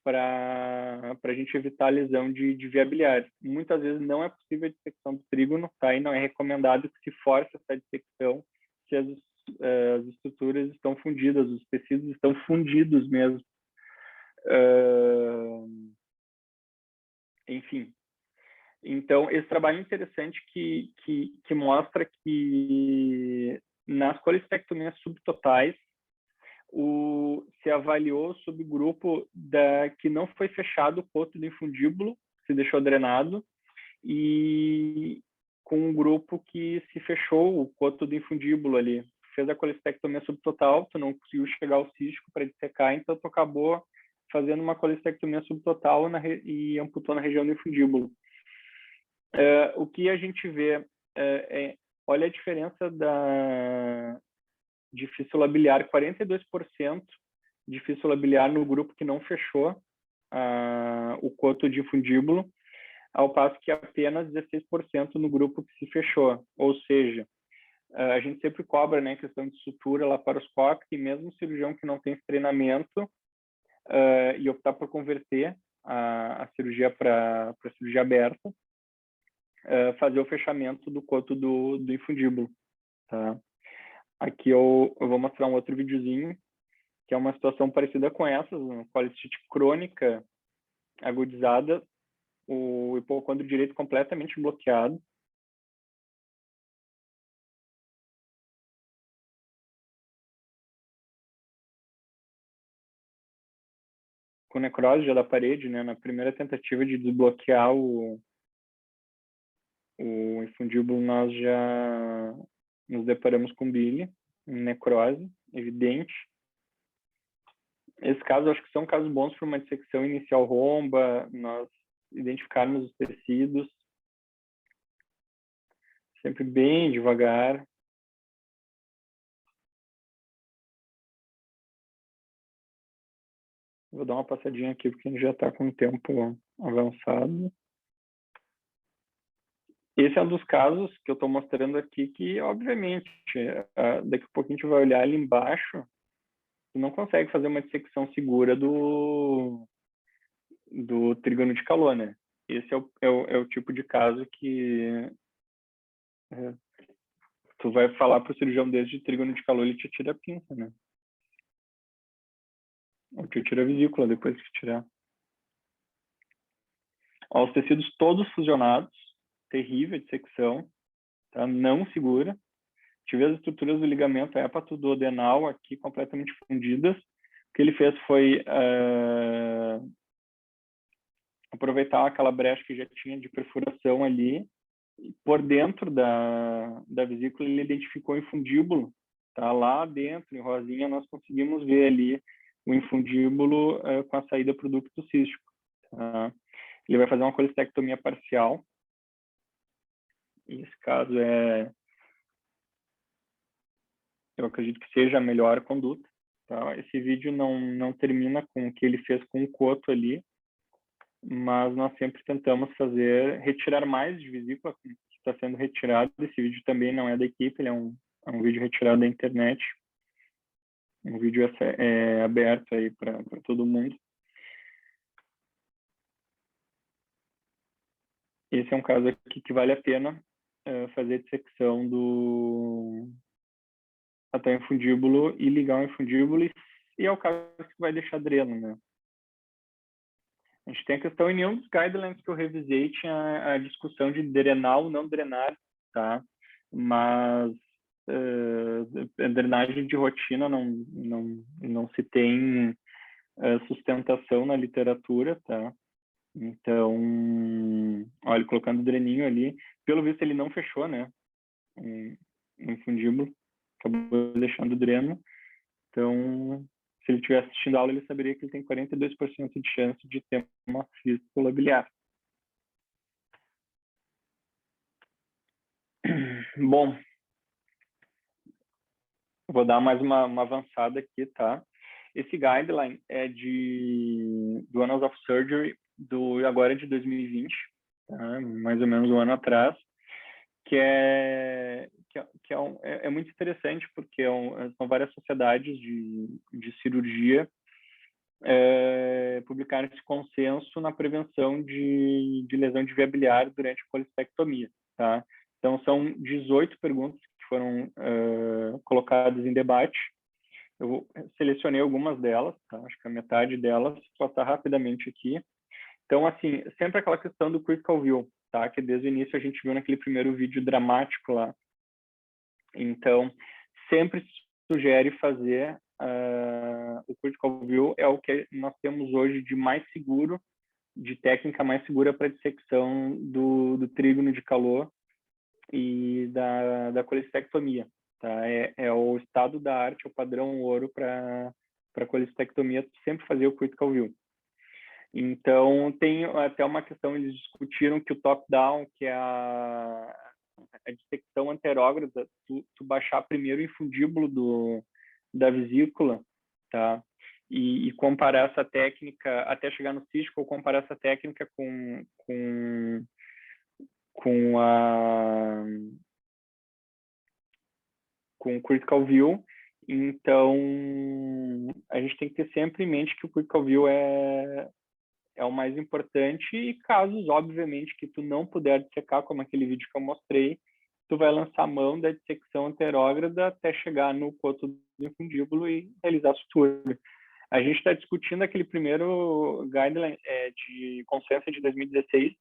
para a gente evitar a lesão de via biliar. Muitas vezes não é possível a dissecção do trígono, tá, e não é recomendado que se force essa dissecção se as as estruturas estão fundidas, os tecidos estão fundidos mesmo. Enfim. Então, esse trabalho interessante que mostra que nas colestectomias subtotais, se avaliou o subgrupo que não foi fechado o coto do infundíbulo, se deixou drenado, e com um grupo que se fechou o coto do infundíbulo ali. Fez a colestectomia subtotal, tu não conseguiu chegar ao cístico para dissecar, então tu acabou fazendo uma colestectomia subtotal e amputou na região do infundíbulo. O que a gente vê olha a diferença de fístula biliar, 42% de fístula biliar no grupo que não fechou o coto de infundíbulo, ao passo que apenas 16% no grupo que se fechou. Ou seja, a gente sempre cobra, né, questão de sutura laparoscópica, e mesmo o cirurgião que não tem treinamento e optar por converter a cirurgia para cirurgia aberta, fazer o fechamento do coto do infundíbulo. Tá? Aqui eu vou mostrar um outro videozinho, que é uma situação parecida com essa, uma colestite crônica agudizada, o hipocôndrio direito completamente bloqueado. Com necrose já da parede, né, na primeira tentativa de desbloquear o infundíbulo, nós já nos deparamos com bile, necrose evidente. Esses casos, acho que são casos bons para uma dissecção inicial romba, nós identificarmos os tecidos, sempre bem devagar. Vou dar uma passadinha aqui, porque a gente já está com o tempo avançado. Esse é um dos casos que eu estou mostrando aqui que, obviamente, daqui a pouquinho a gente vai olhar ali embaixo, tu não consegue fazer uma dissecção segura do trígono de Calot, né? Esse é o tipo de caso que tu vai falar para o cirurgião desde de trígono de Calot, ele te tira a pinça, né? Ou te tira a vesícula depois que tirar. Ó, os tecidos todos fusionados, terrível dissecção, tá? Não segura. Tive as estruturas do ligamento hepatoduodenal aqui completamente fundidas. O que ele fez foi aproveitar aquela brecha que já tinha de perfuração ali. E por dentro da vesícula, ele identificou o infundíbulo. Tá? Lá dentro, em rosinha, nós conseguimos ver ali o infundíbulo com a saída para o ducto cístico. Tá? Ele vai fazer uma colestectomia parcial. Esse caso eu acredito que seja a melhor conduta. Tá? Esse vídeo não termina com o que ele fez com o coto ali, mas nós sempre tentamos retirar mais de vesícula que está sendo retirado. Esse vídeo também não é da equipe, ele é um vídeo retirado da internet. Um vídeo aberto aí para todo mundo. Esse é um caso aqui que vale a pena fazer dissecção até o infundíbulo e ligar o infundíbulo, e é o caso que vai deixar dreno, né? A gente tem a questão, em nenhum dos guidelines que eu revisei tinha a discussão de drenar ou não drenar, tá? Mas a drenagem de rotina não se tem sustentação na literatura, tá? Então, olha, colocando o dreninho ali, pelo visto ele não fechou, né? Um infundíbulo, acabou deixando o dreno. Então, se ele estiver assistindo a aula, ele saberia que ele tem 42% de chance de ter uma fístula biliar. Bom, vou dar mais uma avançada aqui, tá? Esse guideline é do Annals of Surgery, agora de 2020, tá? Mais ou menos um ano atrás, que é muito interessante, porque são várias sociedades de cirurgia publicaram esse consenso na prevenção de lesão de via biliar durante a colestectomia, tá? Então, são 18 perguntas que foram colocadas em debate. Eu selecionei algumas delas, tá? Acho que a metade delas, vou passar rapidamente aqui. Então, assim, sempre aquela questão do critical view, tá? Que desde o início a gente viu naquele primeiro vídeo dramático lá. Então, sempre se sugere fazer o critical view, é o que nós temos hoje de mais seguro, de técnica mais segura para dissecção do trígono de calor e da colecistectomia, tá? É o estado da arte, é o padrão ouro para colecistectomia, sempre fazer o critical view. Então, tem até uma questão, eles discutiram que o top-down, que é a dissecção anterógrada, tu baixar primeiro o infundíbulo da vesícula, tá? E comparar essa técnica, até chegar no cístico, ou comparar essa técnica com o critical view. Então, a gente tem que ter sempre em mente que o critical view é o mais importante, e casos, obviamente, que tu não puder dissecar, como aquele vídeo que eu mostrei, tu vai lançar a mão da dissecção anterógrada até chegar no coto do infundíbulo e realizar a sutura. A gente está discutindo aquele primeiro guideline de consenso de 2016,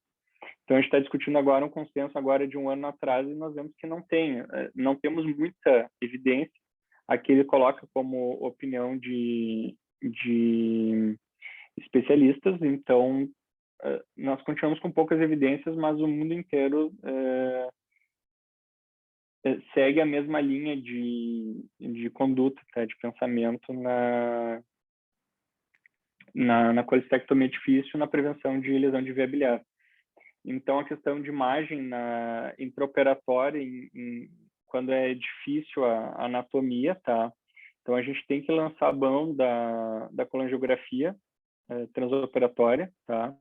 então a gente está discutindo agora um consenso agora de um ano atrás, e nós vemos que não temos muita evidência. Aqui ele coloca como opinião de especialistas, então nós continuamos com poucas evidências, mas o mundo inteiro segue a mesma linha de conduta, tá, de pensamento na colecistectomia difícil, na prevenção de lesão de via biliar. Então, a questão de imagem na intraoperatória, quando é difícil a anatomia, tá? Então, a gente tem que lançar a mão da colangiografia transoperatória, tá?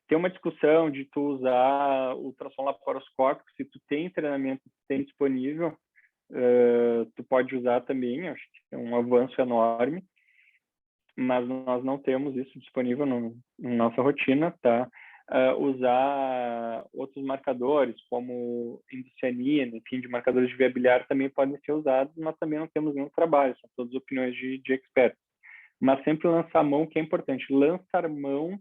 Tem uma discussão de tu usar o ultrassom laparoscópico, se tu tem treinamento, tem disponível, tu pode usar também, acho que é um avanço enorme, mas nós não temos isso disponível na nossa rotina, tá? Usar outros marcadores, como indicianina, enfim, de marcadores de via biliar também podem ser usados, mas também não temos nenhum trabalho, são todas opiniões de expertos. Mas sempre lançar mão, que é importante, lançar mão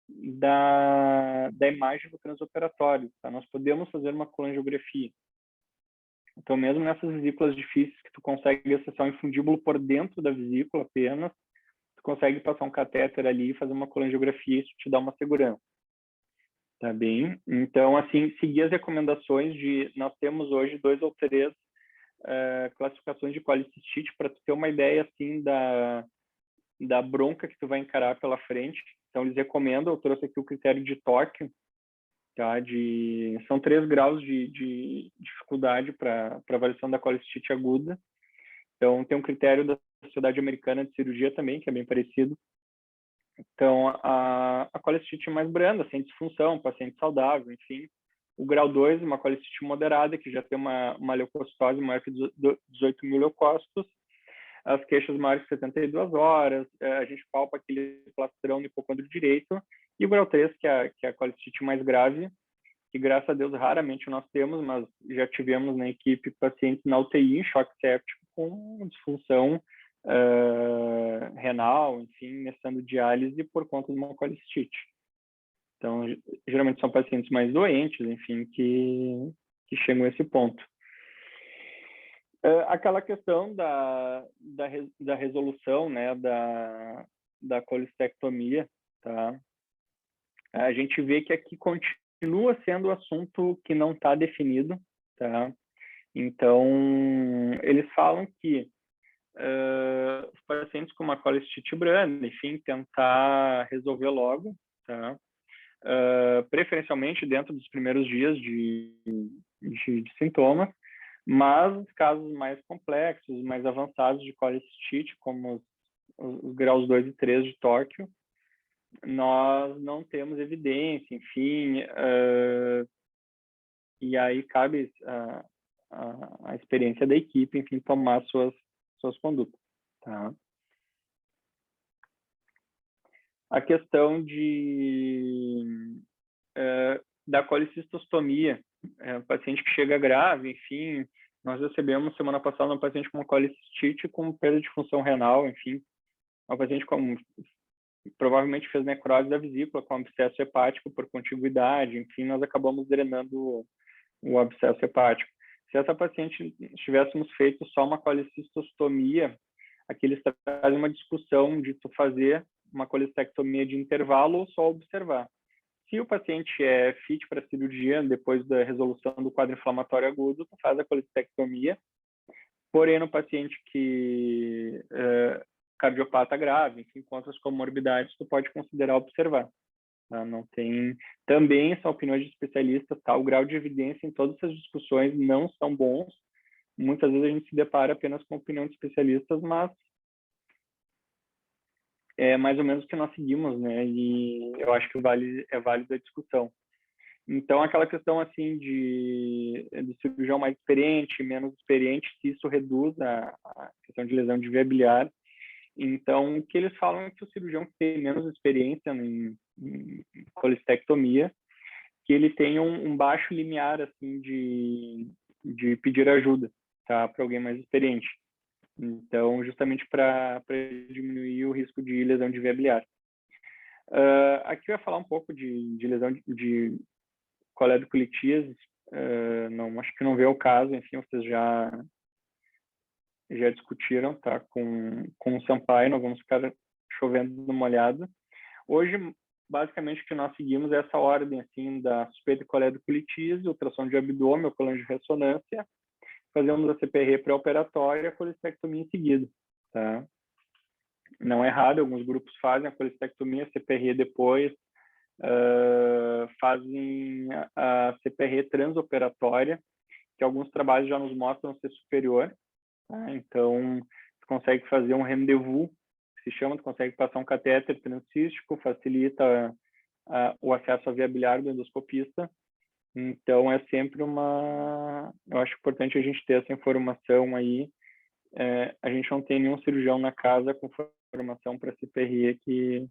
da imagem do transoperatório, tá? Nós podemos fazer uma colangiografia. Então, mesmo nessas vesículas difíceis que tu consegue acessar um infundíbulo por dentro da vesícula apenas, tu consegue passar um catéter ali e fazer uma colangiografia, e isso te dá uma segurança. Tá bem? Então, assim, seguir as recomendações nós temos hoje 2 ou 3 classificações de colicistite para tu ter uma ideia, assim, da bronca que tu vai encarar pela frente. Então, eles recomendam, eu trouxe aqui o critério de Tóquio, tá? São 3 graus de dificuldade para avaliação da colicistite aguda. Então, tem um critério da Sociedade Americana de Cirurgia também, que é bem parecido. Então, a colicistite mais branda, sem disfunção, paciente saudável, enfim. O grau 2, uma colicistite moderada, que já tem uma leucocitose maior que 18 mil leucócitos. As queixas maiores que 72 horas, a gente palpa aquele plastrão no hipocôndrio direito. E o grau 3, que é a colicistite mais grave, que graças a Deus raramente nós temos, mas já tivemos na equipe pacientes na UTI em choque séptico com disfunção renal, enfim, necessitando diálise por conta de uma colicistite. Então, geralmente são pacientes mais doentes, enfim, que chegam a esse ponto. Aquela questão da resolução, né, da colicistectomia, tá? A gente vê que aqui continua sendo o assunto que não está definido, tá? Então, eles falam que os pacientes com uma colicistite branda, enfim, tentar resolver logo, tá? Preferencialmente dentro dos primeiros dias de sintomas, mas os casos mais complexos, mais avançados de colicistite, como os graus 2 e 3 de Tóquio, nós não temos evidência, enfim, e aí cabe a experiência da equipe, enfim, tomar suas condutas, tá? A questão da colicistostomia, o paciente que chega grave, enfim, Nós recebemos semana passada uma paciente com uma colicistite com perda de função renal, enfim, uma paciente com provavelmente fez necrose da vesícula com abscesso hepático por contiguidade, enfim, nós acabamos drenando o abscesso hepático. Se essa paciente tivéssemos feito só uma colicistostomia, aqui eles trazem uma discussão de tu fazer uma colicistectomia de intervalo ou só observar. Se o paciente é fit para cirurgia, depois da resolução do quadro inflamatório agudo, tu faz a colicistectomia. Porém, no paciente que cardiopata grave, enfim, com outras comorbidades, tu pode considerar observar. Tá? Não tem... Também são opiniões de especialistas, tá? O grau de evidência em todas essas discussões não são bons. Muitas vezes a gente se depara apenas com opinião de especialistas, mas é mais ou menos o que nós seguimos, né? E eu acho que é válido a discussão. Então, aquela questão assim de cirurgião mais experiente, menos experiente, se isso reduz a questão de lesão de via biliar. Então, o que eles falam é que o cirurgião que tem menos experiência em colicistectomia, que ele tem um baixo limiar assim de pedir ajuda, tá, para alguém mais experiente. Então, justamente para diminuir o risco de lesão de via biliar. Aqui eu ia falar um pouco de lesão de coledocolitíase. Não, acho que não vê o caso, enfim, vocês já discutiram, tá, com o Sampaio, nós vamos ficar chovendo no molhado. Hoje, basicamente, o que nós seguimos é essa ordem, assim, da suspeita de coledocolitíase, ultrassom de abdômen, ou coluna de ressonância, fazemos a CPR pré-operatória e a colicistectomia em seguida, tá? Não é errado, alguns grupos fazem a colicistectomia, a CPR depois, fazem a CPR transoperatória, que alguns trabalhos já nos mostram ser superior, tá? Então, você consegue fazer um rendezvous, que se chama, você consegue passar um catéter transcístico, facilita o acesso à via biliar do endoscopista. Então, é sempre eu acho importante a gente ter essa informação aí. A gente não tem nenhum cirurgião na casa com formação para CPR que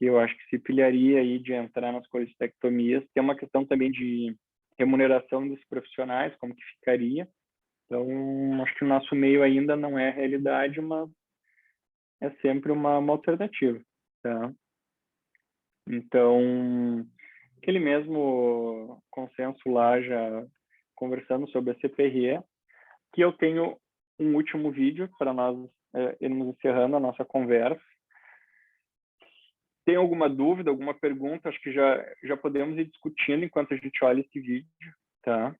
eu acho que se pilharia aí de entrar nas colicistectomias. Tem uma questão também de remuneração dos profissionais, como que ficaria. Então, acho que o nosso meio ainda não é a realidade, mas é sempre uma alternativa, tá? Então, aquele mesmo consenso lá, já conversando sobre a CPRE, que eu tenho um último vídeo para nós irmos encerrando a nossa conversa. Tem alguma dúvida, alguma pergunta? Acho que já podemos ir discutindo enquanto a gente olha esse vídeo, tá?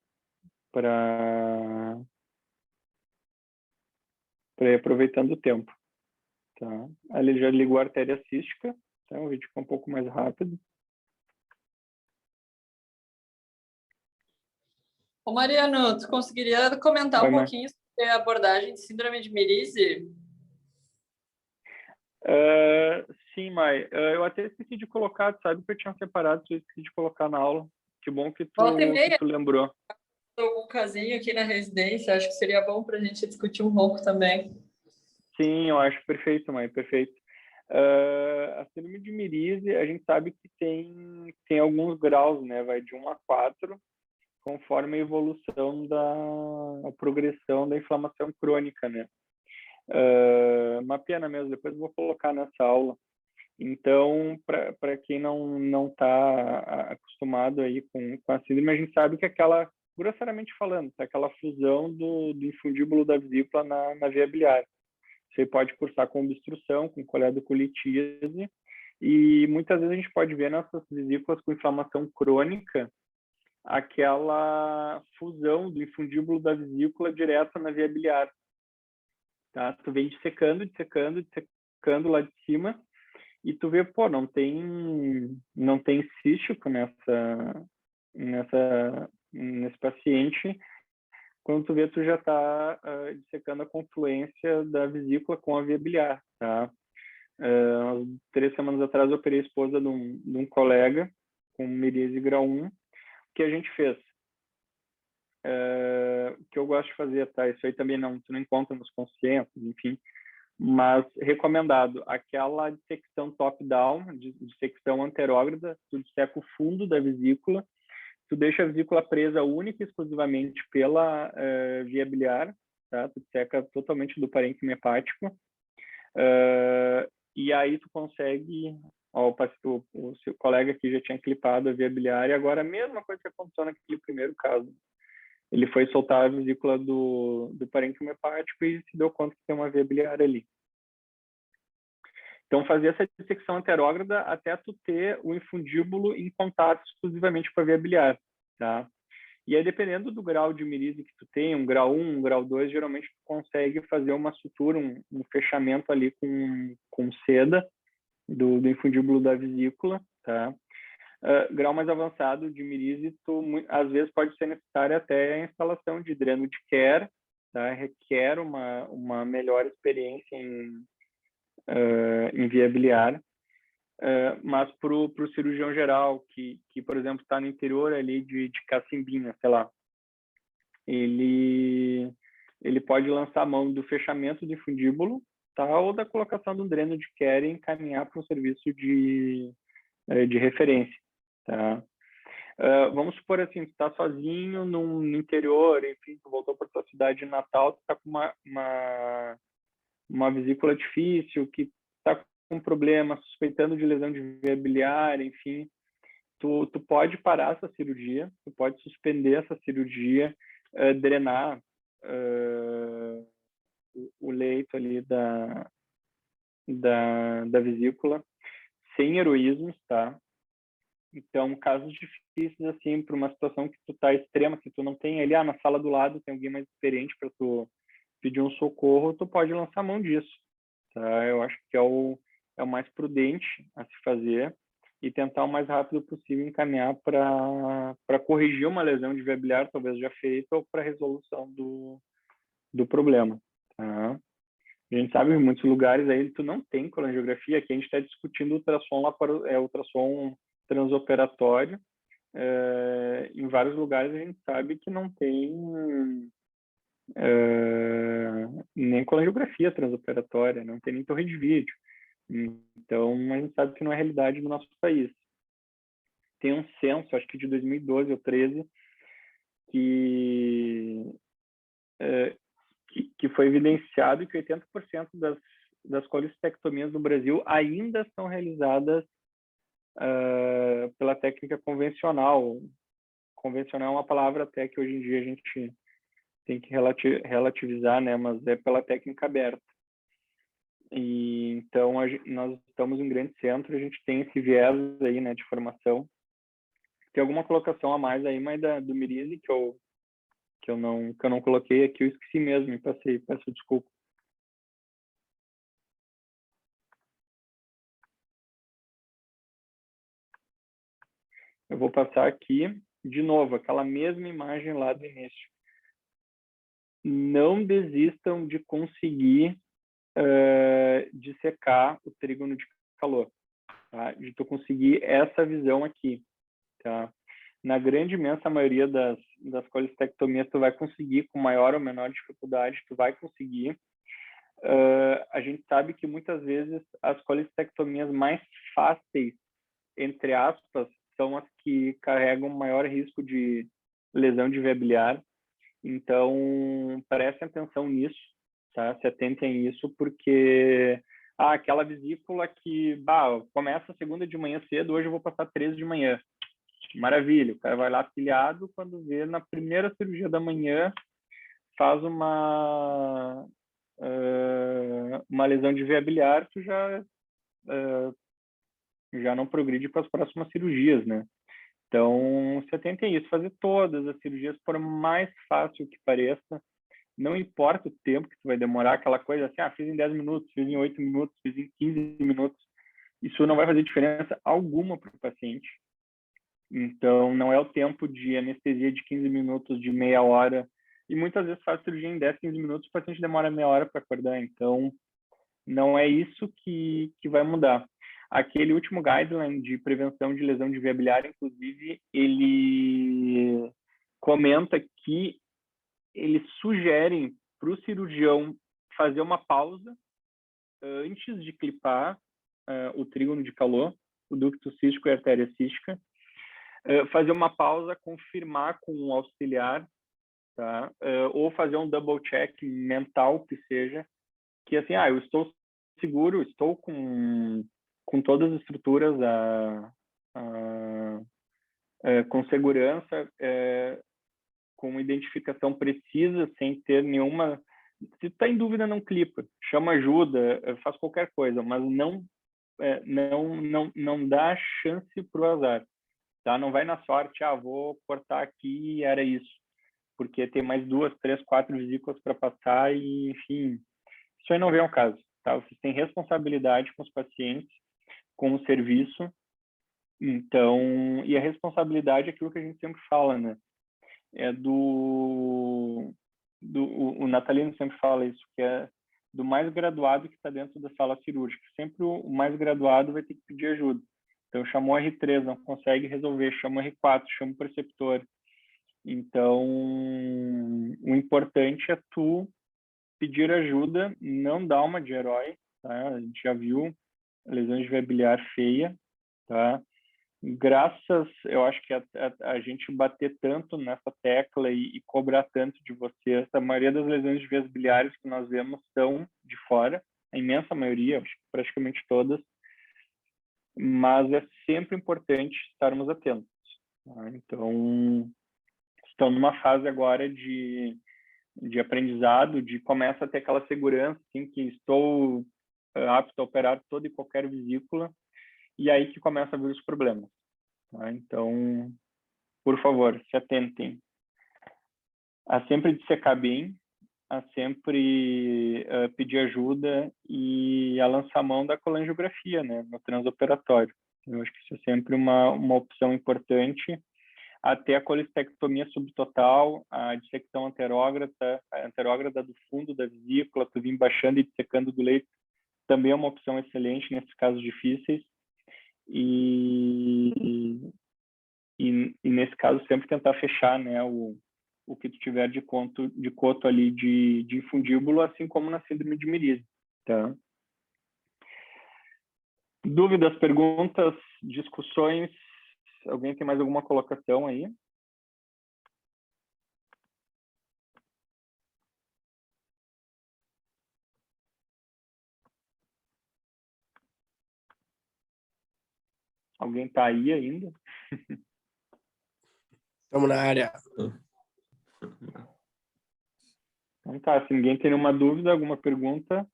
Para ir aproveitando o tempo, tá? Ali ele já ligou a artéria cística, tá? O vídeo ficou um pouco mais rápido. Ô Mariano, tu conseguiria comentar um pouquinho sobre a abordagem de síndrome de Merise? Sim, Mai. Eu até esqueci de colocar, sabe que eu tinha separado, eu esqueci de colocar na aula. Que bom que tu lembrou. Um casinho aqui na residência, acho que seria bom para a gente discutir um pouco também. Sim, eu acho perfeito, Mai, perfeito. A síndrome de Merise, a gente sabe que tem alguns graus, né? Vai de 1 a 4, conforme a evolução a progressão da inflamação crônica, né? Uma pena mesmo, depois eu vou colocar nessa aula. Então, para quem não está acostumado aí com a síndrome, a gente sabe que aquela, grosseiramente falando, aquela fusão do infundíbulo da vesícula na via biliar. Você pode cursar com obstrução, com coledocolitíase, e muitas vezes a gente pode ver nessas vesículas com inflamação crônica aquela fusão do infundíbulo da vesícula direto na via biliar. Tá? Tu vem dissecando lá de cima, e tu vê, pô, não tem cístico nesse paciente. Quando tu vê, tu já está dissecando a confluência da vesícula com a via biliar, tá? 3 semanas atrás eu operei a esposa de um colega com merise grau 1. O que a gente fez? O que eu gosto de fazer, tá? Isso aí também tu não encontra nos consensos, enfim, mas recomendado, aquela dissecção top-down, dissecção anterógrada, tu disseca o fundo da vesícula, tu deixa a vesícula presa única e exclusivamente pela via biliar, tá? Tu seca totalmente do parênquima hepático, e aí tu consegue, ó, o seu colega aqui já tinha clipado a via biliar, e agora a mesma coisa que aconteceu naquele primeiro caso. Ele foi soltar a vesícula do parênquima hepático e se deu conta que tem uma via biliar ali. Então, fazer essa dissecção anterógrada até tu ter o infundíbulo em contato exclusivamente com a via biliar, tá? E aí, dependendo do grau de miríase que tu tem, um grau 1, um grau 2, geralmente tu consegue fazer uma sutura, um fechamento ali com seda do infundíbulo da vesícula, tá? Grau mais avançado de miríase, às vezes pode ser necessária até a instalação de dreno de Kerr, tá? Requer uma melhor experiência em via biliar, mas para o cirurgião geral, que, por exemplo, está no interior ali de Cacimbinha, sei lá, ele pode lançar a mão do fechamento do infundíbulo, tá? Ou da colocação do dreno de Kerr e encaminhar para um serviço de referência. Tá? Vamos supor assim, tu tá sozinho no interior, enfim, tu voltou para tua cidade natal, tu tá com uma vesícula difícil, que tá com problema, suspeitando de lesão de via biliar, enfim, tu pode parar essa cirurgia, tu pode suspender essa cirurgia, drenar o leito ali da vesícula, sem heroísmos, tá? Então, casos difíceis, assim, para uma situação que tu tá extrema, que tu não tem ali, na sala do lado tem alguém mais experiente para tu pedir um socorro, tu pode lançar a mão disso, tá? Eu acho que é o mais prudente a se fazer e tentar o mais rápido possível encaminhar para corrigir uma lesão de via biliar, talvez já feita, ou para resolução do problema, tá? A gente sabe que em muitos lugares aí tu não tem colangiografia, aqui a gente está discutindo ultrassom ultrassom transoperatório. Em vários lugares a gente sabe que não tem nem colangiografia transoperatória, não tem nem torre de vídeo. Então, a gente sabe que não é realidade do nosso país. Tem um censo, acho que de 2012 ou 13, que foi evidenciado que 80% das colestectomias no Brasil ainda são realizadas pela técnica convencional. Convencional é uma palavra até que hoje em dia a gente tem que relativizar, né? Mas é pela técnica aberta. E então nós estamos em grande centro, a gente tem esse viés aí, né, de formação. Tem alguma colocação a mais aí, mas do miríase que eu não coloquei aqui, eu esqueci mesmo, me passei, peço desculpa. Eu vou passar aqui, de novo, aquela mesma imagem lá do início. Não desistam de conseguir dissecar o trígono de calor, tá? De tu conseguir essa visão aqui, tá? Na grande imensa maioria das colestectomias, tu vai conseguir, com maior ou menor dificuldade, tu vai conseguir. A gente sabe que muitas vezes as colestectomias mais fáceis, entre aspas, são as que carregam maior risco de lesão de via biliar. Então, prestem atenção nisso, tá? Se atentem a isso, porque aquela vesícula que começa segunda de manhã cedo, hoje eu vou passar 13 de manhã. Maravilha, o cara vai lá pilhado, quando vê na primeira cirurgia da manhã, faz uma lesão de via biliar, tu já não progride para as próximas cirurgias, né? Então, se atentem a isso, fazer todas as cirurgias, por mais fácil que pareça, não importa o tempo que tu vai demorar, aquela coisa assim, fiz em 10 minutos, fiz em 8 minutos, fiz em 15 minutos, isso não vai fazer diferença alguma para o paciente. Então, não é o tempo de anestesia de 15 minutos, de meia hora, e muitas vezes faz cirurgia em 10, 15 minutos, o paciente demora meia hora para acordar, então não é isso que vai mudar. Aquele último guideline de prevenção de lesão de via biliar, inclusive, ele comenta que eles sugerem para o cirurgião fazer uma pausa antes de clipar o trígono de calor, o ducto cístico e a artéria cística, fazer uma pausa, confirmar com o auxiliar, tá? Ou fazer um double check mental, que seja, que assim, eu estou seguro, estou com todas as estruturas com segurança, com identificação precisa, sem ter nenhuma... Se está em dúvida, não clipa, chama ajuda, faz qualquer coisa, mas não dá chance para o azar, tá? Não vai na sorte, vou cortar aqui e era isso, porque tem mais 2, 3, 4 vesículas para passar e, enfim, isso aí não vem ao caso, tá? Vocês têm responsabilidade com os pacientes, com o serviço, então, e a responsabilidade é aquilo que a gente sempre fala, né? O Natalino sempre fala isso, que é do mais graduado que está dentro da sala cirúrgica. Sempre o mais graduado vai ter que pedir ajuda. Então, chamou R3, não consegue resolver, chama R4, chama o preceptor. Então, o importante é tu pedir ajuda, não dar uma de herói, tá? A gente já viu lesão de veia biliar feia, tá? Eu acho que a gente bater tanto nessa tecla e cobrar tanto de vocês, a maioria das lesões de veias biliares que nós vemos são de fora, a imensa maioria, acho que praticamente todas, mas é sempre importante estarmos atentos, tá? Então, estão numa fase agora de aprendizado, de começa a ter aquela segurança, assim, que estou apto a operar toda e qualquer vesícula, e aí que começa a vir os problemas, tá? Então, por favor, se atentem a sempre dissecar bem, a sempre pedir ajuda e a lançar mão da colangiografia, né, no transoperatório. Eu acho que isso é sempre uma opção importante, até a colestectomia subtotal, a dissecção anterógrada do fundo da vesícula, tu vir baixando e dissecando do leito, também é uma opção excelente nesses casos difíceis. E nesse caso sempre tentar fechar, né, o que tu tiver de coto ali de infundíbulo, assim como na síndrome de Merise, tá? Dúvidas, perguntas, discussões? Alguém tem mais alguma colocação aí? Alguém está aí ainda? Estamos na área. Então tá, se ninguém tem nenhuma dúvida, alguma pergunta.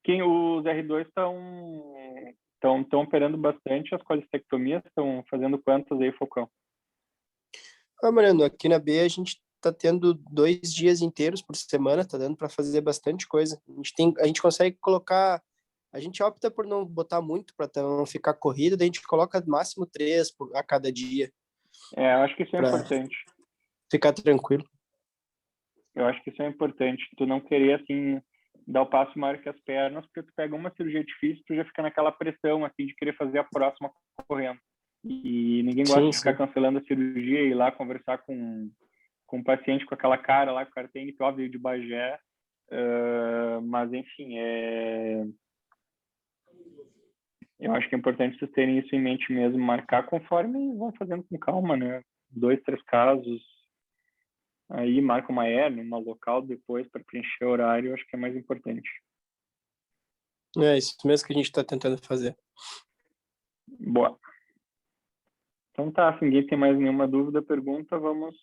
Os R2 estão operando bastante as colestectomias, estão fazendo quantas aí, Falcão? Mariano, aqui na B a gente tá tendo 2 dias inteiros por semana, tá dando para fazer bastante coisa. A gente consegue colocar, a gente opta por não botar muito para não ficar corrido, daí a gente coloca máximo 3 a cada dia. Eu acho que isso é importante. Ficar tranquilo. Eu acho que isso é importante, tu não querer, assim, dar o passo maior que as pernas, porque tu pega uma cirurgia difícil, tu já fica naquela pressão, assim, de querer fazer a próxima correndo. E ninguém gosta de ficar cancelando a cirurgia e ir lá conversar com o paciente com aquela cara lá, que o cara tem NPO, veio de Bagé. Mas, enfim, eu acho que é importante vocês terem isso em mente mesmo, marcar conforme vão fazendo com calma, né? 2, 3 casos, aí marca uma hernia, uma local depois para preencher o horário, eu acho que é mais importante. É isso mesmo que a gente está tentando fazer. Boa. Então tá, se ninguém tem mais nenhuma dúvida, pergunta, vamos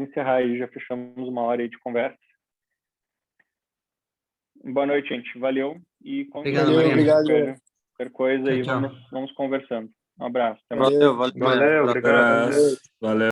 encerrar aí, já fechamos uma hora aí de conversa. Boa noite, gente. Valeu. E Obrigado, Mariano. Obrigado. Qualquer coisa aí, Tchau. vamos conversando. Um abraço. Até mais. Valeu, Valeu, obrigado. Valeu.